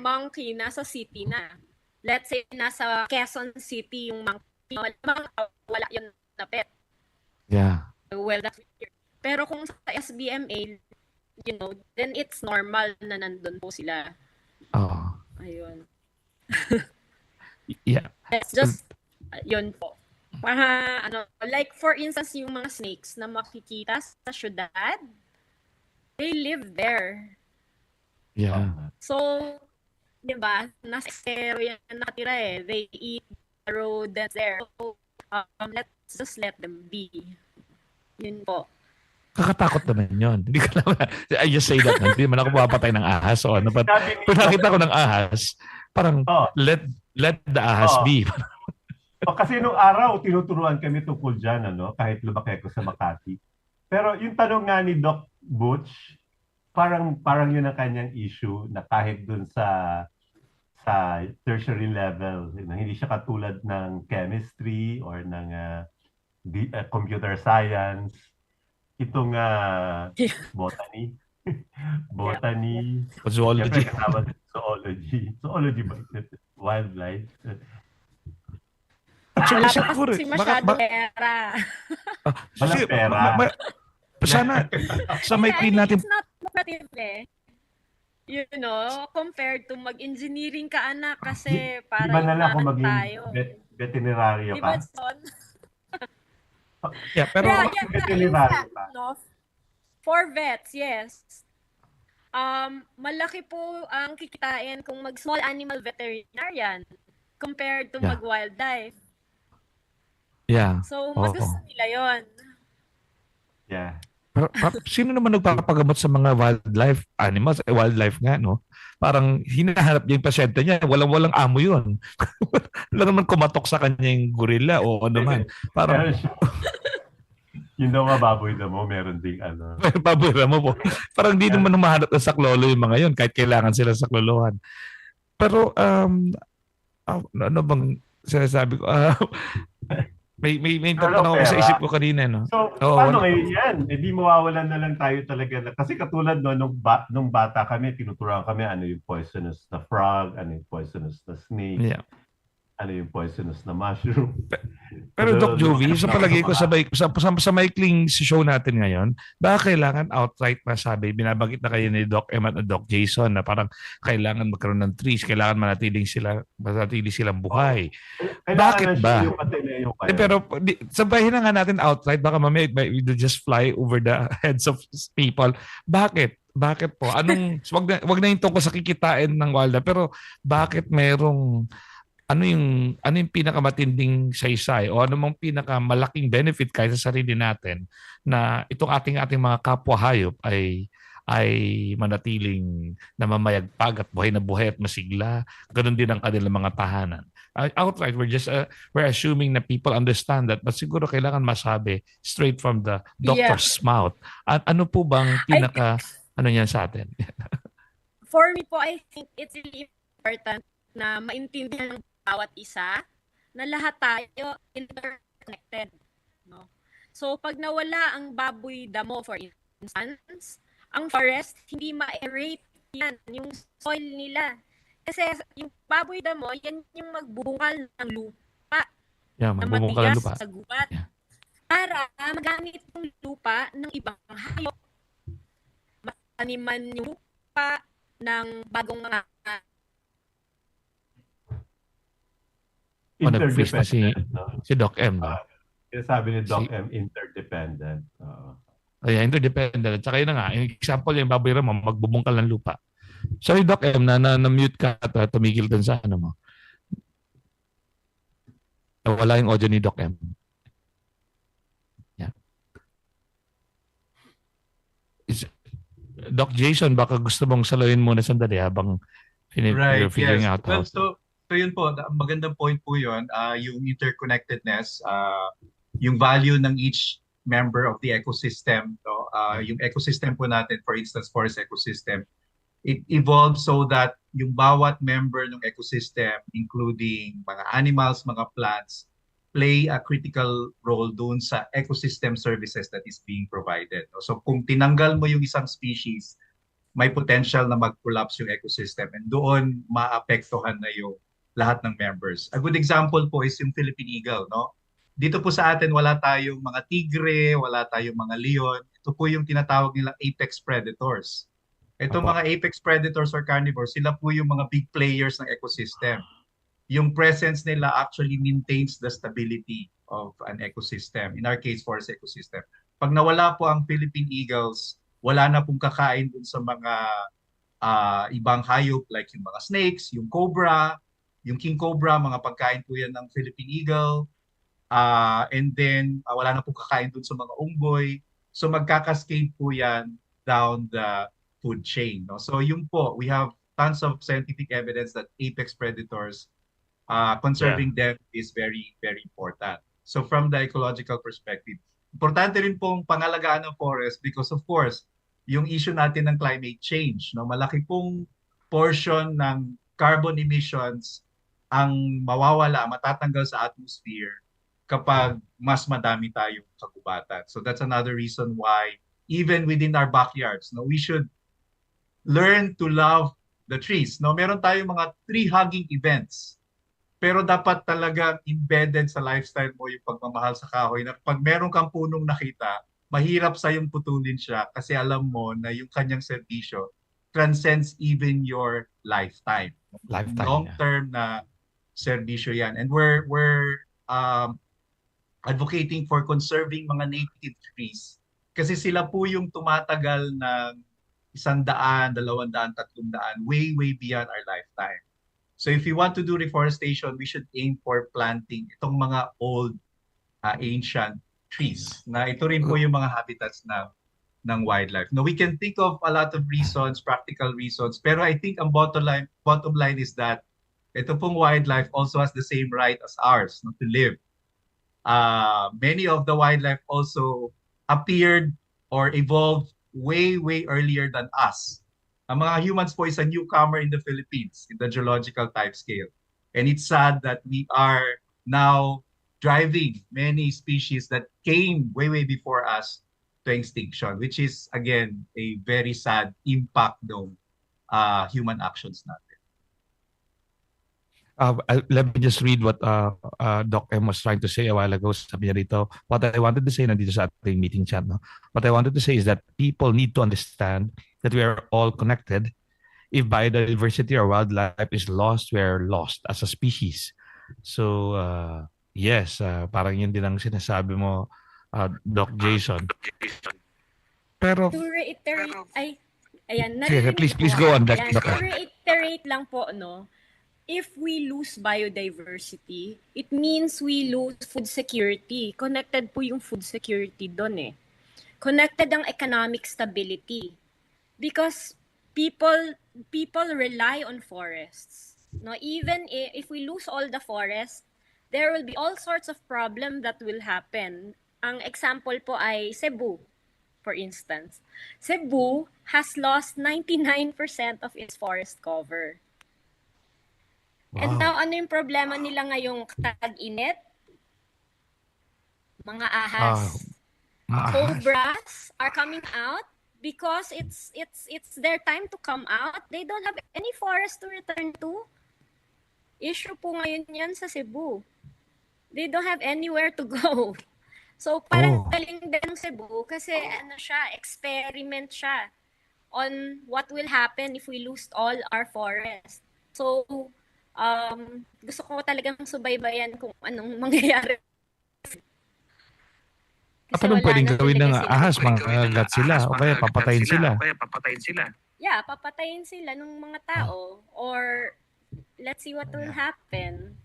monkey nasa city na. Let's say nasa Quezon City yung monkey, wala yun na pet. Yeah. Well, that's weird. Pero kung sa SBMA, then it's normal na nandun po sila. Oh. Ayun. Yeah. It's just, yun po. Para, like for instance, yung mga snakes na makikita sa syudad, they live there. Yeah. So, di ba, nasa area na natira eh. They eat the road that's there. So, let's just let them be. Yun po. Kakatakot naman yun. Hindi ka naman, I just say that. Hindi naman ako mapapatay ng ahas o ano. But kung nakita ko ng ahas, parang let the ahas be. Kasi nung araw, tinuturuan kami tungkol dyan, kahit lumaki ako sa Makati. Pero yung tanong nga ni Doc Butch, parang yun ang kanyang issue na kahit dun sa tertiary level, hindi siya katulad ng chemistry or ng computer science, itong botany, zoology. Zoology ba? Wildlife. Wala kasi masyado pera. Walang pera. Sana sa may clean natin. It's not lucrative eh. Compared to mag-engineering ka anak kasi para iba na lang kung maging maging veterinaryo ka. Yeah, pero veterinaryo ka. For vets, yes. Malaki po ang kikitain kung mag-small animal veterinarian compared to mag-wildlife. Yeah. So, mas gusto nila yon. Yeah. Pero, sino naman nagpapagamot sa mga wildlife animals? Wildlife nga, no? Parang hinahanap niya yung pasyente niya. Walang amo yun. Wala naman kumatok sa kanyang gorilla o ano man. Parang... Yun daw nga baboy na mo, meron ding baboy na mo po. Parang di naman humahanap ng saklolo yung mga yun kahit kailangan sila saklolohan. Pero, ano bang sinasabi ko? May tanong ako sa isip ko kanina, no? So, paano ngayon yan? Di mawawalan na lang tayo talaga. Kasi katulad nung bata kami, tinuturuan kami ano yung poisonous na frog, ano yung poisonous na snake, ano yung poisonous na mushroom. Pero Doc Jovi, sa palagay ko sa maikling show natin ngayon, baka kailangan outright masabi, binabagit na kayo ni Doc Eman at Doc Jason na parang kailangan magkaroon ng trees, kailangan manatili silang buhay. Bakit ba? Pero sabahin na nga natin outright, baka mamaya we just fly over the heads of people. Bakit? Bakit po? Wag na yung tungkol sa kikitain ng wildlife, pero bakit merong ano yung pinakamatinding saysay o ano mang pinakamalaking benefit kahit sa sarili natin na itong ating mga kapwa-hayop ay manatiling namamayagpag at buhay na buhay at masigla. Ganon din ang kanilang mga tahanan. Outright, we're assuming na people understand that, but siguro kailangan masabi straight from the doctor's mouth. Ano po bang Ano yan sa atin? For me po, I think it's really important na maintindihan ng bawat isa na lahat tayo interconnected. No? So, pag nawala ang baboy damo, for instance, ang forest, hindi ma-erate yan, yung soil nila. Kasi yung baboy damo, yan yung magbubungkal ng lupa Yeah, na magbubungkal ng matigas lupa. sa gubat Yeah. para magamit yung lupa ng ibang hayop. Mataniman yung lupa ng bagong mga Nag-freeze na Interdependent, no? si Doc M, no? Sinasabi ni Doc M, interdependent. Ayan, interdependent. At saka yun na nga, yung example yung baboy mo, magbubungkal ng lupa. Sorry, Doc M, na-mute ka at tumigil dun sa ano mo. Wala yung audio ni Doc M. Yeah. Doc Jason, baka gusto mong saluhin muna sandali habang Right, you're figuring yes. out how Well, so yun po, magandang point po yun, yung interconnectedness, yung value ng each member of the ecosystem. No? Yung ecosystem po natin, for instance, forest ecosystem, it evolved so that yung bawat member ng ecosystem, including mga animals, mga plants, play a critical role dun sa ecosystem services that is being provided. No? So kung tinanggal mo yung isang species, may potential na mag-collapse yung ecosystem and doon maapektuhan na yung lahat ng members. A good example po is yung Philippine eagle, no? Dito po sa atin wala tayong mga tigre, wala tayong mga leon. Ito po yung tinatawag nilang apex predators. Ito mga apex predators or carnivores, sila po yung mga big players ng ecosystem. Yung presence nila actually maintains the stability of an ecosystem. In our case, forest ecosystem. Pag nawala po ang Philippine eagles, wala na pong kakain dun sa mga ibang hayop like yung mga snakes, yung cobra, yung king cobra, mga pagkain po yan ng Philippine eagle. And then wala na pong kakain dun sa mga unggoy. So magkakascade po yan down the food chain. No? So yun po, we have tons of scientific evidence that apex predators, conserving them is very, very important. So from the ecological perspective, importante rin pong pangalagaan ng forest because of course, yung issue natin ng climate change, no, malaki pong portion ng carbon emissions ang mawawala, matatanggal sa atmosphere kapag mas madami tayong kagubatan. So that's another reason why even within our backyards, no, we should learn to love the trees. No, meron tayong mga tree hugging events. Pero dapat talaga embedded sa lifestyle mo yung pagmamahal sa kahoy na pag meron kang punong nakita, mahirap sa yung putulin siya kasi alam mo na yung kanyang serbisyo transcends even your lifetime. Long-term na serbisyo yan. And we're advocating for conserving mga native trees kasi sila po yung tumatagal ng 100, 200, 300, way beyond our lifetime. So if you want to do reforestation, we should aim for planting itong mga old, ancient trees. Na ito rin po yung mga habitats ng wildlife. Now we can think of a lot of reasons, practical reasons, pero I think ang bottom line is that ito pong wildlife also has the same right as ours, no, to live. Many of the wildlife also appeared or evolved way earlier than us. Ang mga humans po is a newcomer in the Philippines in the geological type scale. And it's sad that we are now driving many species that came way before us to extinction, which is, again, a very sad impact ng human actions natin. Let me just read what Doc M was trying to say a while ago. Sabi niya dito, what I wanted to say nandito sa ating meeting chat, no? What I wanted to say is that people need to understand that we are all connected. If biodiversity or wildlife is lost, we are lost as a species. So, yes, parang yun din ang sinasabi mo, Doc Jason. Pero, to reiterate, please go on, Doc. To reiterate lang po, no? If we lose biodiversity, it means we lose food security. Connected po yung food security doon eh. Connected ang economic stability. Because people rely on forests. No, even if we lose all the forest, there will be all sorts of problem that will happen. Ang example po ay Cebu. for instance, Cebu has lost 99% of its forest cover. And now, ano yung problema nila ngayong tag-init? Mga ahas. Cobras are coming out because it's their time to come out. They don't have any forest to return to. Issue po ngayon yan sa Cebu. They don't have anywhere to go. So, parang galing din ng Cebu kasi ano siya, experiment siya on what will happen if we lose all our forest. So, gusto ko talagang subaybayan kung anong mangyayari. Paano pwedeng gawin ng ahas? Mga sila o kaya papatayin sila? Yeah, papatayin sila ng mga tao or let's see what will happen.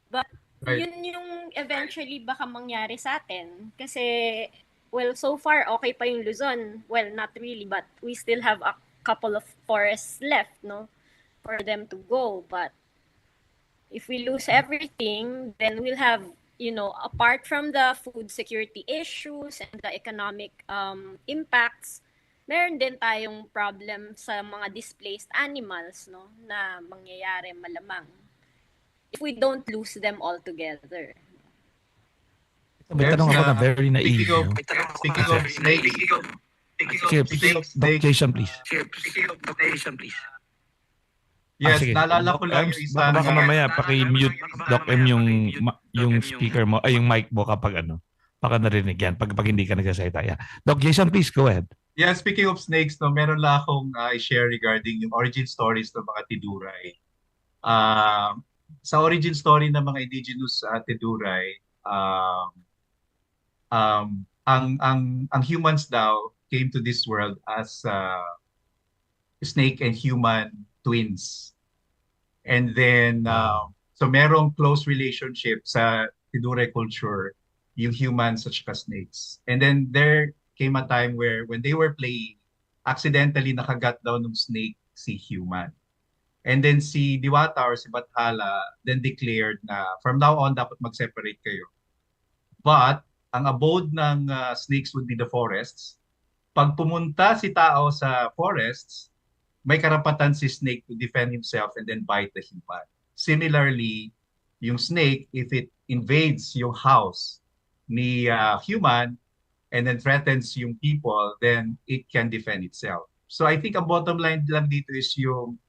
But yun yung eventually baka mangyari sa atin. Kasi, well, so far, okay pa yung Luzon. Well, not really, but we still have a couple of forests left, no? For them to go. But if we lose everything, then we'll have, apart from the food security issues and the economic impacts, meron din tayong problem sa mga displaced animals, no? Na mangyayari malamang if we don't lose them all together. May tanong ako na very naive. Speaking of snakes. Doc Jason, please. Yes, naalala ko lang yung isa. Baka mamaya paki-mute Doc M yung speaker mo, ay yung mic mo kapag baka narinig yan pag hindi ka nagsasalita. Yeah. Doc Jason, please go ahead. Yeah, speaking of snakes, no, meron lang akong i-share regarding yung origin stories ng mga Tiduray. Sa origin story ng mga indigenous Tiduray, ang humans daw came to this world as snake and human twins. And then, so merong close relationship sa Tiduray culture, yung humans at saka snakes. And then there came a time where when they were playing, accidentally nakagat daw ng snake si human. And then si Diwata or si Bathala then declared na from now on dapat mag-separate kayo. But ang abode ng snakes would be the forests. Pag pumunta si tao sa forests, may karapatan si snake to defend himself and then bite the human. Similarly, yung snake, if it invades yung house ni human and then threatens yung people, then it can defend itself. So I think ang bottom line lang dito is yung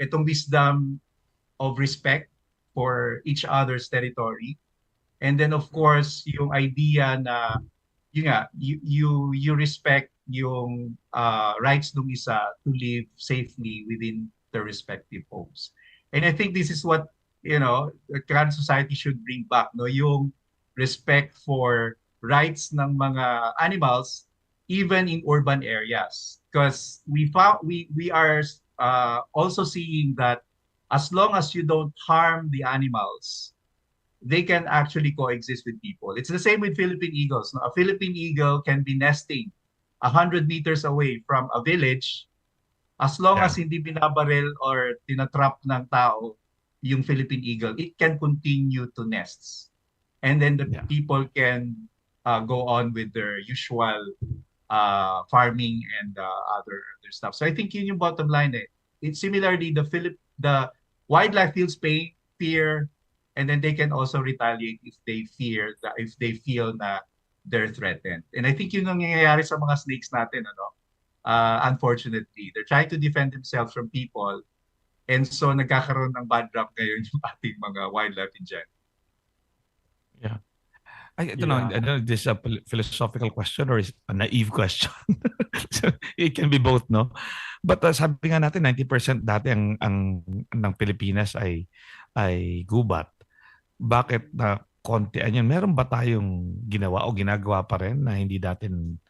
itong wisdom of respect for each other's territory. And then of course, yung idea na you respect yung rights ng isa to live safely within their respective homes. And I think this is what, the current society should bring back, no? Yung respect for rights ng mga animals even in urban areas. Because we are also seeing that as long as you don't harm the animals, they can actually coexist with people. It's the same with Philippine eagles. No? A Philippine eagle can be nesting 100 meters away from a village as long as hindi binabaril or tinatrap ng tao yung Philippine eagle, it can continue to nests. And then the people can go on with their usual farming and other stuff. So I think yun yung bottom line. It's similarly the wildlife feels pain, fear, and then they can also retaliate if they feel na they're threatened. And I think yun ang nangyayari sa mga snakes natin, unfortunately. They're trying to defend themselves from people. And so nagkakaroon ng bad rap ngayon yung ating mga wildlife in general. Yeah. I don't know if this is a philosophical question or is a naive question. So it can be both, no? But sabi nga natin 90% dati ang ng Pilipinas ay gubat. Bakit na konti yan? Meron ba tayong ginawa o ginagawa pa rin na hindi datin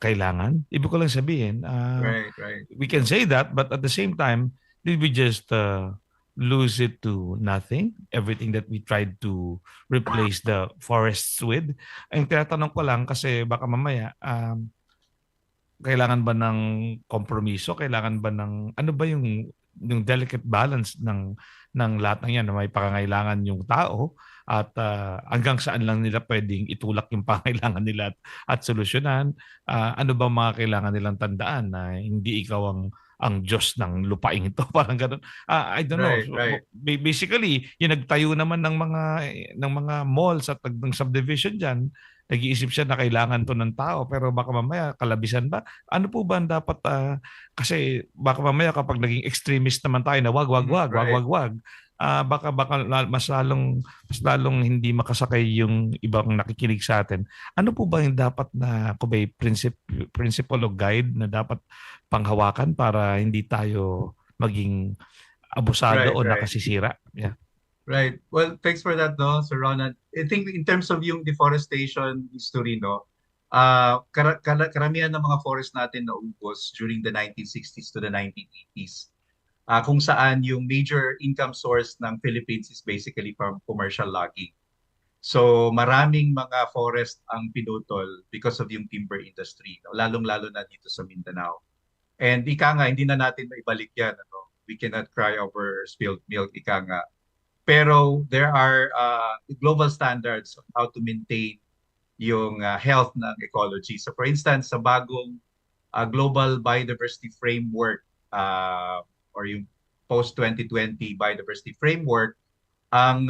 kailangan? Ibig ko lang sabihin, right. We can say that, but at the same time, did we just lose it to nothing? Everything that we tried to replace the forests with? Ang tinatanong ko lang kasi baka mamaya, kailangan ba ng kompromiso? Kailangan ba ng, ano ba yung delicate balance ng lahat ng yan na may pangangailangan yung tao at hanggang saan lang nila pwedeng itulak yung pangailangan nila at solusyonan. Ano ba mga kailangan nilang tandaan na hindi ikaw ang Diyos ng lupaing ito, parang ganun. I don't know. Right, right. Basically, yung nagtayo naman ng mga malls at ng subdivision diyan, nag-iisip siya na kailangan to ng tao pero baka mamaya kalabisan ba? Ano po ba ang dapat kasi baka mamaya kapag naging extremist naman tayo na wag, baka mas lalong hindi makasakay yung ibang nakikinig sa atin. Ano po ba yung dapat na kubay principle o guide na dapat panghawakan para hindi tayo maging abusado o nakasisira? Yeah. Right. Well, thanks for that, no, Sir Ronan. I think in terms of yung deforestation history, no, karamihan ng mga forest natin naubos during the 1960s to the 1980s. Kung saan yung major income source ng Philippines is basically from commercial logging. So maraming mga forest ang pinutol because of yung timber industry, no? Lalong-lalo na dito sa Mindanao. And ika nga, hindi na natin maibalik yan. Ano? We cannot cry over spilled milk, ika nga. Pero there are global standards on how to maintain yung health ng ecology. So for instance, sa bagong Global Biodiversity Framework, or yung post-2020 biodiversity framework, ang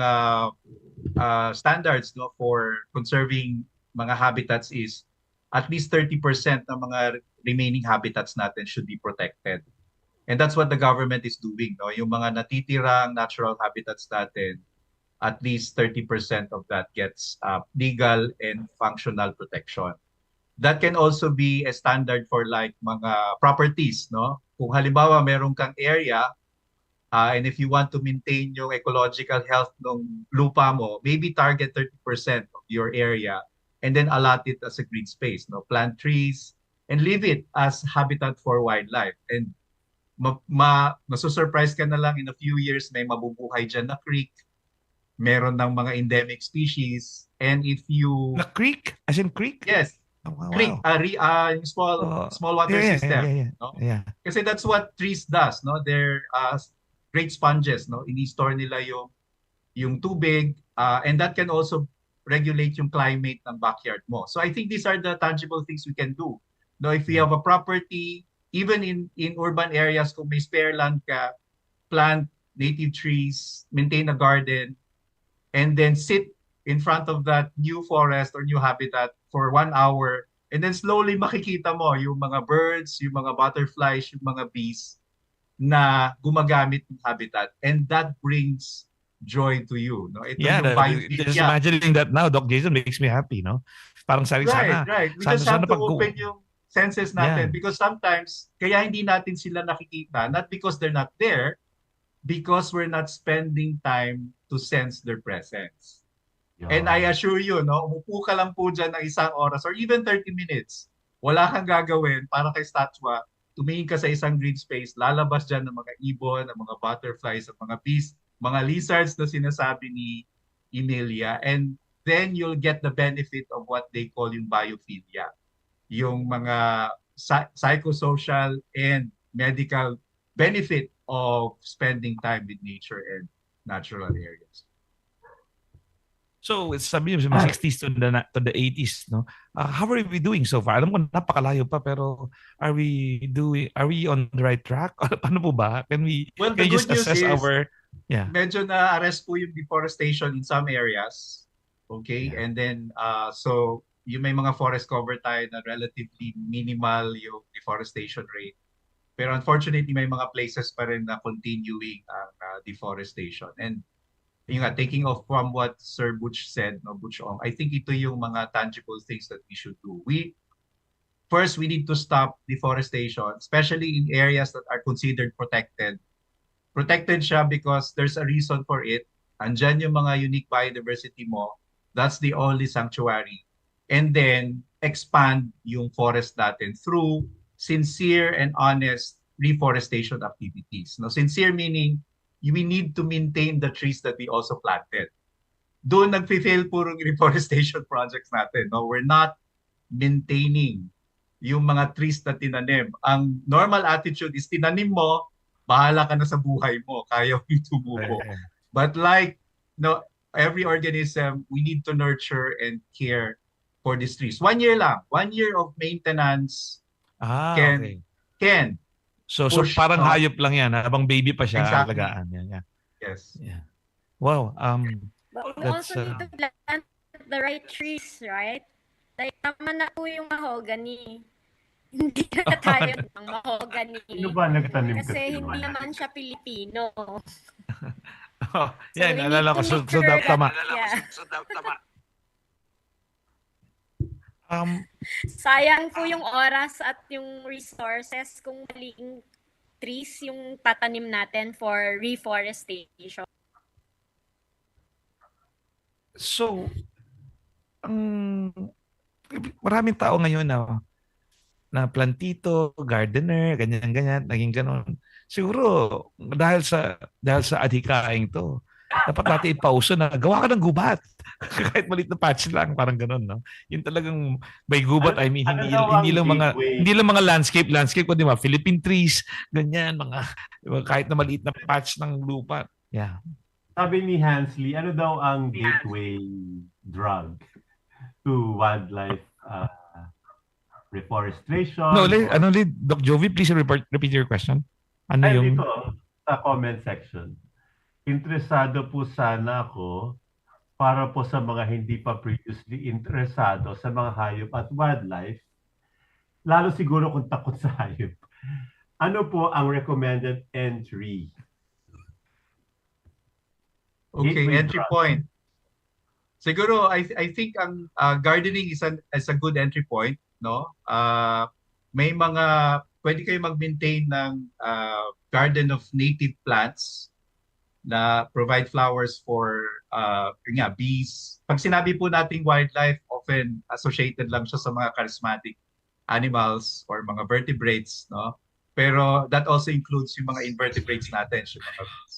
standards, no, for conserving mga habitats is at least 30% ng mga remaining habitats natin should be protected. And that's what the government is doing. No? Yung mga natitirang natural habitats natin, at least 30% of that gets legal and functional protection. That can also be a standard for like mga properties, no? Kung halimbawa meron kang area, and if you want to maintain yung ecological health ng lupa mo, maybe target 30% of your area and then allot it as a green space, no? Plant trees and leave it as habitat for wildlife. And masusurprise ka na lang in a few years may mabubuhay dyan na creek, meron ng mga endemic species, and if you... Na creek? As in creek? Yes. Oh, wow, creek, yung small water system. No? Yeah. Kasi that's what trees does, no? They're great sponges, no? Ini-store nila yung tubig, and that can also regulate yung climate ng backyard mo. So I think these are the tangible things we can do. No, if you have a property, even in urban areas, kung may spare land ka, plant native trees, maintain a garden, and then sit in front of that new forest or new habitat for 1 hour, and then slowly makikita mo yung mga birds, yung mga butterflies, yung mga bees na gumagamit ng habitat, and that brings joy to you. No? Ito Just imagining that now, Doc Jason, makes me happy, no? Parang sana. Right. We just have to open yung senses natin because sometimes, kaya hindi natin sila nakikita, not because they're not there, because we're not spending time to sense their presence. And I assure you, no, umupo ka lang po dyan ng 1 oras or even 30 minutes, wala kang gagawin para kay statwa, tumingin ka sa isang green space, lalabas dyan ng mga ibon, ng mga butterflies, ng mga bees, mga lizards na sinasabi ni Emilia, and then you'll get the benefit of what they call yung biophilia, yung mga psychosocial and medical benefit of spending time with nature and natural areas. So, sabi niyo sa 60s to the 80s, no? How are we doing so far? Alam ko napakalayo pa, pero are we on the right track? Paano po ba? Can we just assess our medyo na-arrest po yung deforestation in some areas. Okay? And then so yung may mga forest cover tayo na relatively minimal yung deforestation rate. Pero unfortunately may mga places pa rin na continuing ang deforestation. And yung taking off from what Sir Butch said, no, Butch Ong, I think ito yung mga tangible things that we should do. First, we need to stop deforestation, especially in areas that are considered protected. Protected siya because there's a reason for it. Andyan yung mga unique biodiversity mo. That's the only sanctuary. And then, expand yung forest natin through sincere and honest reforestation activities. No, sincere meaning, we need to maintain the trees that we also planted. Doon nagfi-fail puro reforestation projects natin. No? We're not maintaining yung mga trees na tinanim. Ang normal attitude is tinanim mo, bahala ka na sa buhay mo, kaya mo tumubo. But like, no, every organism, we need to nurture and care for these trees. 1 year lang. 1 year of maintenance Okay. can So push, parang no? hayop lang yan. Habang baby pa siya, Exactly. alagaan. Yeah. Yes. Yeah. Wow. But we That's also need to plant the right trees, right? Like, tama na po yung mahogany. Hindi na tayo ng mahogany. Sino ba nagtanim Kasi hindi naman siya Pilipino. Yan, we naalala need ko. to So, make sure tama. Sayang po yung oras at yung resources kung maling trees yung tatanim natin for reforestation. So, maraming tao ngayon na plantito, gardener, ganyan-ganyan, naging ganon. Siguro, dahil sa adhikaing to, dapat natin ipauso na gawa ka ng gubat. Kahit maliit na patch lang, parang ganon, no? Yung talagang by gubat, I mean, hindi lang mga landscape, kundi mga Philippine trees, ganyan, kahit na maliit na patch ng lupa. Yeah. Sabi ni Hansley, ano daw ang gateway drug to wildlife reforestation? No, Doc Jovi, please repeat your question. Ano yung... Dito, sa comment section. Interesado po sana ako para po sa mga hindi pa previously interesado sa mga hayop at wildlife, lalo siguro kung takot sa hayop. Ano po ang recommended entry? Okay, entry point. Siguro, I think ang gardening is a good entry point, no? May pwede kayo mag-maintain ng garden of native plants na provide flowers for bees. Pag sinabi po nating wildlife, often associated lang siya sa mga charismatic animals or mga vertebrates, no? Pero that also includes yung mga invertebrates natin, yung mga bees.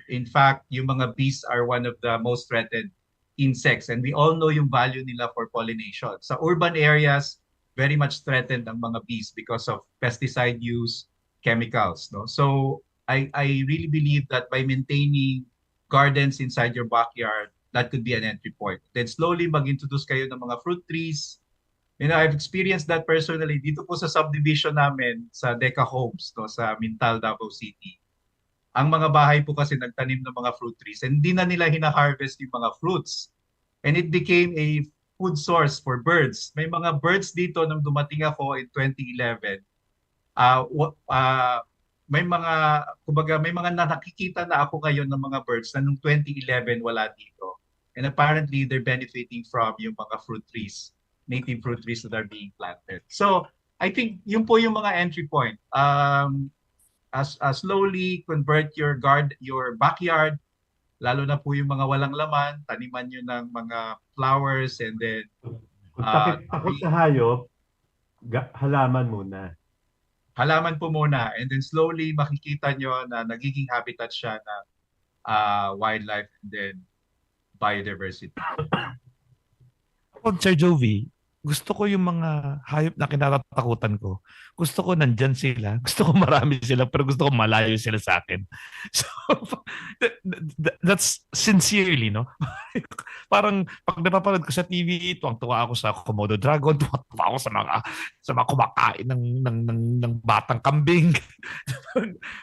In fact, yung mga bees are one of the most threatened insects, and we all know yung value nila for pollination. Sa urban areas, very much threatened ang mga bees because of pesticide use, chemicals, no? So I really believe that by maintaining gardens inside your backyard, that could be an entry point. Then slowly mag-introduce kayo ng mga fruit trees. You know, I've experienced that personally dito po sa subdivision namin sa Deca Homes, no, sa Mintal, Davao City. Ang mga bahay po kasi nagtanim ng mga fruit trees and hindi na nila hina-harvest yung mga fruits. And it became a food source for birds. May mga birds dito nung dumating ako in 2011. May mga nakikita na ako ngayon ng mga birds na nung 2011 wala dito. And apparently they're benefiting from yung mga fruit trees, native fruit trees that are being planted. So I think yun po yung mga entry point. Slowly convert your backyard, lalo na po yung mga walang laman, taniman nyo ng mga flowers and then kung takot sa hayop, halaman muna. Halaman po muna and then slowly makikita nyo na nagiging habitat siya na wildlife and then biodiversity. Sir Jovi, gusto ko yung mga hayop na kinatatakutan ko. Gusto ko nandyan sila. Gusto ko marami sila, pero gusto ko malayo sila sa akin. So, that's sincerely, no? Parang pag napapanood ko sa TV, tuwang-tuwa ako sa Komodo Dragon, tuwang-tuwa ako sa mga kumakain ng batang kambing.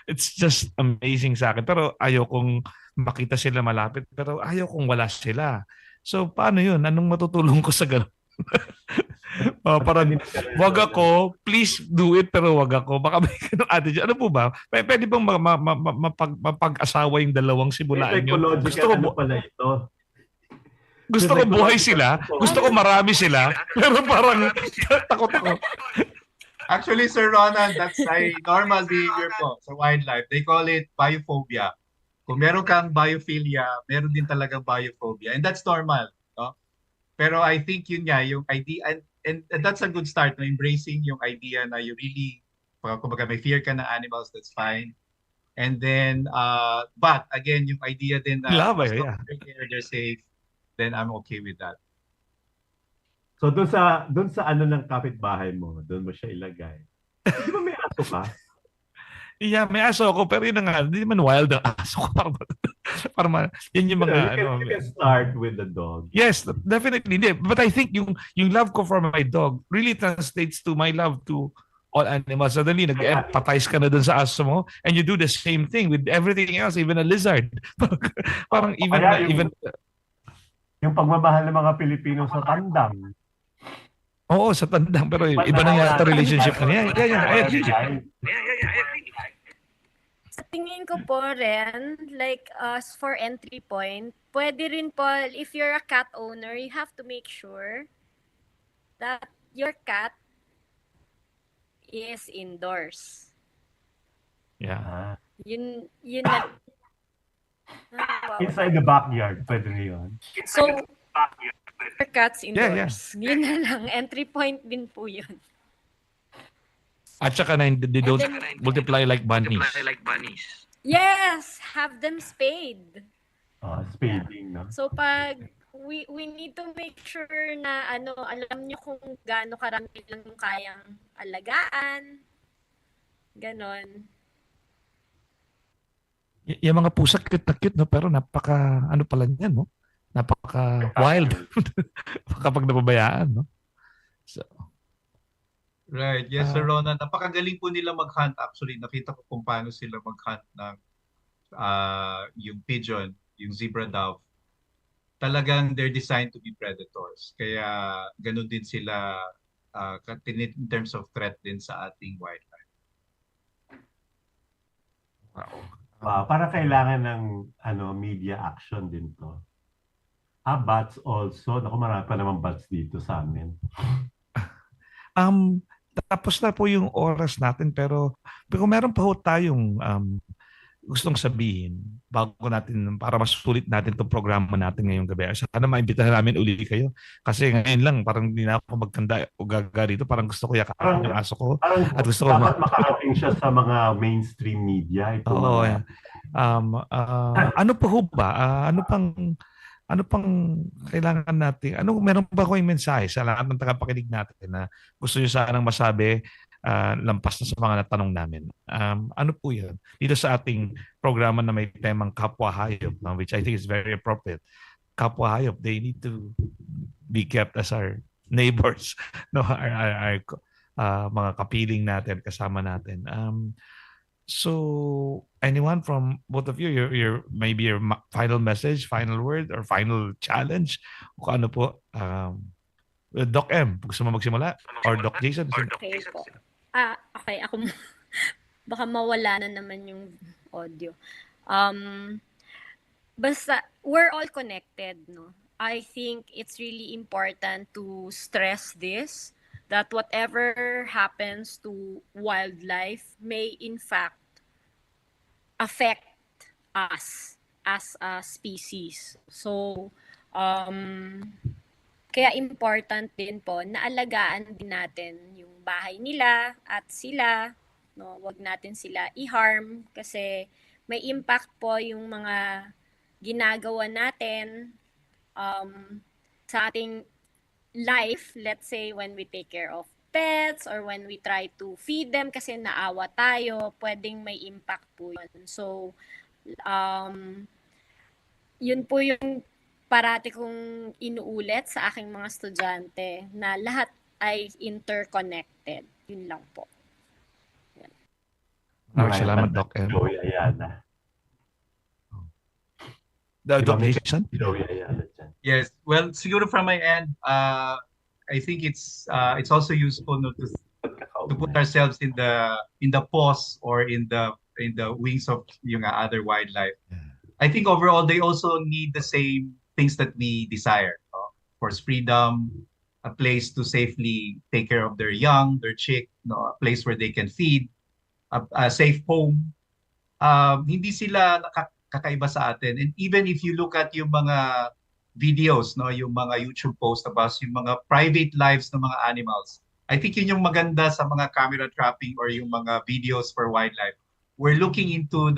It's just amazing sa akin. Pero ayaw kong makita sila malapit, pero ayaw kong wala sila. So, paano yun? Anong matutulong ko sa ganun? Parang wag ako, please do it, pero wag ako. Baka may ganun attitude. Ano po ba? Pwede bang mapag-asawa yung dalawang simulaan nyo? Gusto ko buhay sila, gusto ko marami sila, pero parang takot ako. Actually, Sir Ronan, that's a normal behavior po sa wildlife. They call it biophobia. Kung meron kang biophilia, meron din talagang biophobia. And that's normal. No? Pero I think yun nga, yung idea, and that's a good start, no? Embracing yung idea na you really, kumbaga may fear ka na animals, that's fine. And then, but again, yung idea din na they're safe, then I'm okay with that. So doon sa ano ng kapitbahay mo, doon mo siya ilagay. Di ba may aso ka? Yeah, may aso ako, pero yun na nga, hindi naman wild ang aso ko. Yun yung mga You can start with the dog. Yes, definitely. But I think yung love ko for my dog really translates to my love to all animals. Suddenly, nag-empathize ka na dun sa aso mo and you do the same thing with everything else, even a lizard. Parang even yung pagmamahal ng mga Pilipino sa tandang. Oo, sa tandang. Pero iba na yata relationship na yan. I agree. Sa tingin ko po rin, like for entry point, pwede rin po, if you're a cat owner, you have to make sure that your cat is indoors. Yeah. Yun na. Inside the backyard, pwede rin yun. So, your cat's indoors. Yeah. Yun na lang. Entry point din po yun. At saka na they don't multiply like bunnies. Yes! Have them spayed. Spading, no? So pag we need to make sure na alam nyo kung gaano karami lang kayang alagaan. Ganon. Yung mga pusa cute na cute, no? Pero napaka pala niyan, no? Napaka wild kapag napabayaan, no? So Right. Yes, Sir Ronan. Napakagaling po nila mag-hunt actually. Nakita ko kung paano sila mag-hunt ng yung pigeon, yung zebra dove. Talagang they're designed to be predators. Kaya ganun din sila in terms of threat din sa ating wildlife. Wow. Para kailangan ng media action din to. Bats also. Naku, marami pa naman bats dito sa amin. Tapos na po yung oras natin pero meron pa ho tayong gustong sabihin bago natin para mas sulit natin itong programa natin ngayong gabi. Sana maimbitahan namin uli kayo kasi ngayon lang parang hindi na ako magtanda o gaga dito. Parang gusto ko yakapin yung aso ko. At gusto ko dapat makarating siya sa mga mainstream media. Ano pa ho ba? Ano pang kailangan natin? Meron ba kayong mensahe sa lahat ng tagapakinig natin na gusto nyo sanang masabi lampas na sa mga natanong namin? Ano po yun? Dito sa ating programa na may temang Kapwa-Hayop, which I think is very appropriate. Kapwa-Hayop, they need to be kept as our neighbors, no? Our mga kapiling natin, kasama natin. So, anyone from both of you, your maybe your final message, final word, or final challenge? Kung ano po, Doc M, gusto mo magsimula? Or Doc Jason? Okay po. Okay, ako baka mawala na naman yung audio. Basta, we're all connected, no? I think it's really important to stress this, that whatever happens to wildlife may in fact affect us as a species. So, kaya important din po na alagaan din natin yung bahay nila at sila, no? Wag natin sila i-harm kasi may impact po yung mga ginagawa natin sa ating life, let's say when we take care of pets or when we try to feed them kasi naawa tayo, pwedeng may impact po yun. So, yun po yung parati kong inuulit sa aking mga estudyante na lahat ay interconnected. Yun lang po. Salamat, Doc M. Joey Ayala. Doc Jason? Joey Ayala. Yes. Well, siguro from my end, I think it's also useful to put ourselves in the paws or in the wings of yung other wildlife. I think overall they also need the same things that we desire. Of course, freedom, a place to safely take care of their young, their chick, a place where they can feed, a safe home. Hindi sila kakaiba sa atin. And even if you look at yung mga videos, yung mga YouTube posts about yung mga private lives ng mga animals. I think yun yung maganda sa mga camera trapping or yung mga videos for wildlife. We're looking into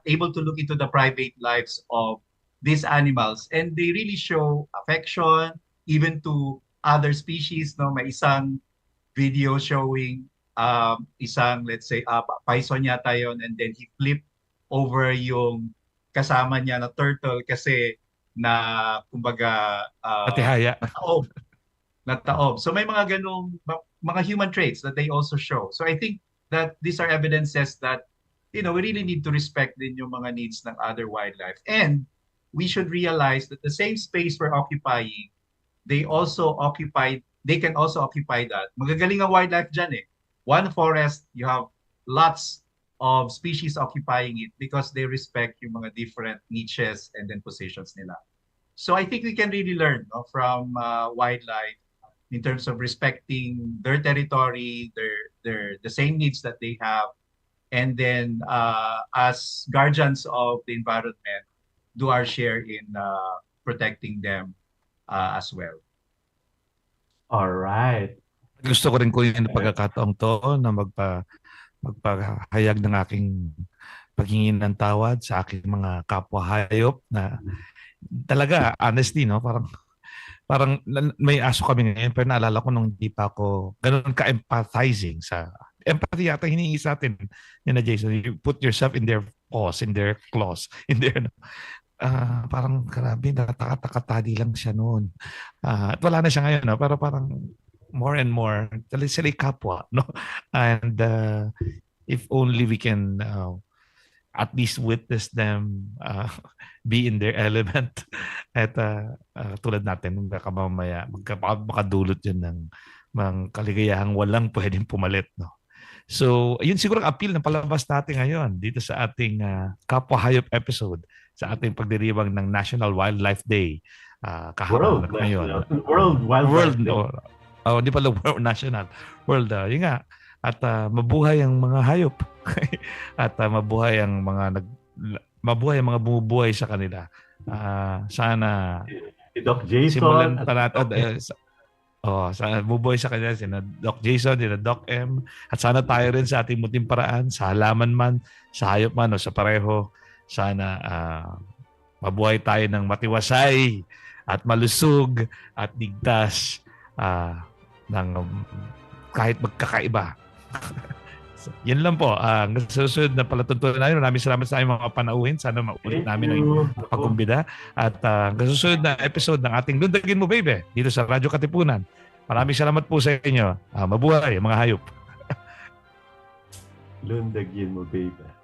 able to look into the private lives of these animals and they really show affection even to other species. May isang video showing isang, let's say, bison yata yun, and then he flipped over yung kasama niya na turtle kasi na kumbaga Patihaya. nataob. So may mga ganong mga human traits that they also show. So I think that these are evidences that we really need to respect din yung mga needs ng other wildlife. And we should realize that the same space we're occupying, they can also occupy that. Magagaling ang wildlife dyan eh. One forest, you have lots of species occupying it because they respect yung mga different niches and then positions nila. So I think we can really learn from wildlife in terms of respecting their territory, the same needs that they have, and then as guardians of the environment, do our share in protecting them as well. All right. Gusto ko rin kunin ng pagkakataong to na magpahayag ng aking paghingi ng tawad sa aking mga kapwa-hayop na talaga, honestly, no? Parang may aso kami ngayon pero naalala ko nung di pa ako ganun ka-empathizing sa empathy yata hinihingi sa atin ni na Jason. You put yourself in their paws, in their claws, in their parang grabe, nataka-tadi lang siya noon. At wala na siya ngayon, no? Pero parang more and more, sila kapwa, no? And if only we can at least witness them be in their element at tulad natin, baka mamaya makadulot yun ng kaligayahang walang pwedeng pumalit, no? So, yun siguro ang appeal ng palabas natin ngayon dito sa ating Kapwa-Hayop episode sa ating pagdiriwang ng National Wildlife Day kahapon ngayon. World Wildlife Day. Hindi pala World National. World, yun nga. At mabuhay ang mga hayop. At mabuhay ang mga bumubuhay sa kanila. Sana si Doc Jason simulan pa natin sana bubuhay sa kanila sina Doc Jason, sina Doc M, at sana tayo rin sa ating munting paraan, sa halaman man, sa hayop man o sa pareho, sana mabuhay tayo ng matiwasay at malusog at ligtas ng kahit magkakaiba. So, yan lang po. Susunod na palatuntunan namin. Maraming salamat sa aming mga panauhin. Sana maulit namin ang pagkumbida. At susunod na episode ng ating Lundagin mo, Beybeh, dito sa Radyo Katipunan. Maraming salamat po sa inyo. Mabuhay, mga hayop. Lundagin mo, Beybeh.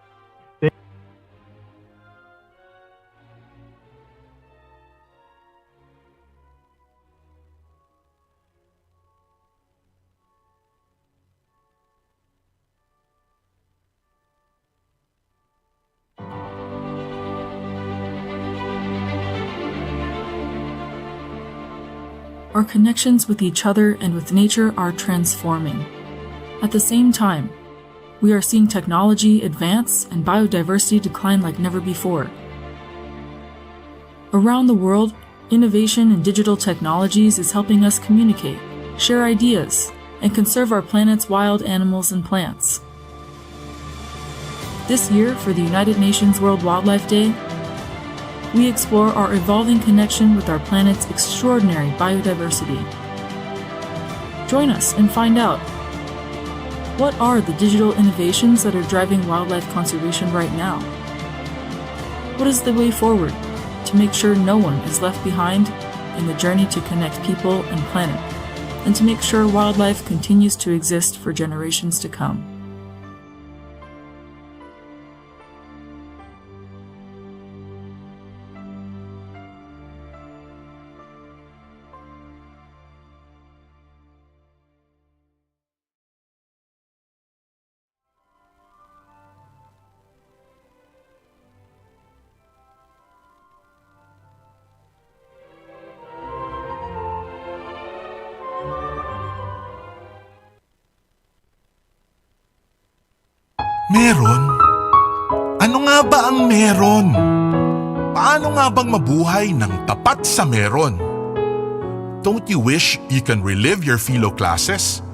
Our connections with each other and with nature are transforming. At the same time, we are seeing technology advance and biodiversity decline like never before. Around the world, innovation in digital technologies is helping us communicate, share ideas, and conserve our planet's wild animals and plants. This year, for the United Nations World Wildlife Day, we explore our evolving connection with our planet's extraordinary biodiversity. Join us and find out, what are the digital innovations that are driving wildlife conservation right now? What is the way forward to make sure no one is left behind in the journey to connect people and planet, and to make sure wildlife continues to exist for generations to come? Meron? Ano nga ba ang meron? Paano nga bang mabuhay ng tapat sa meron? Don't you wish you can relive your philo classes?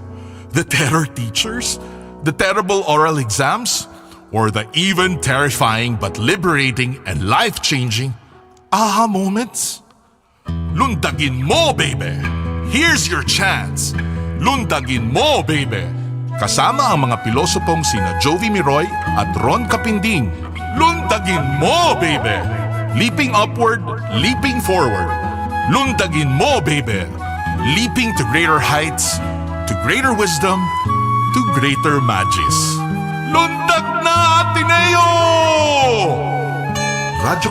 The terror teachers? The terrible oral exams? Or the even terrifying but liberating and life-changing aha moments? Lundagin mo, Beybeh! Here's your chance! Lundagin mo, Beybeh! Kasama ang mga pilosopong sina Jovi Miroy at Capinding. Lundagin mo, Beybeh! Leaping upward, leaping forward. Lundagin mo, Beybeh! Leaping to greater heights, to greater wisdom, to greater magis. Lundag na, Ateneo! Radyo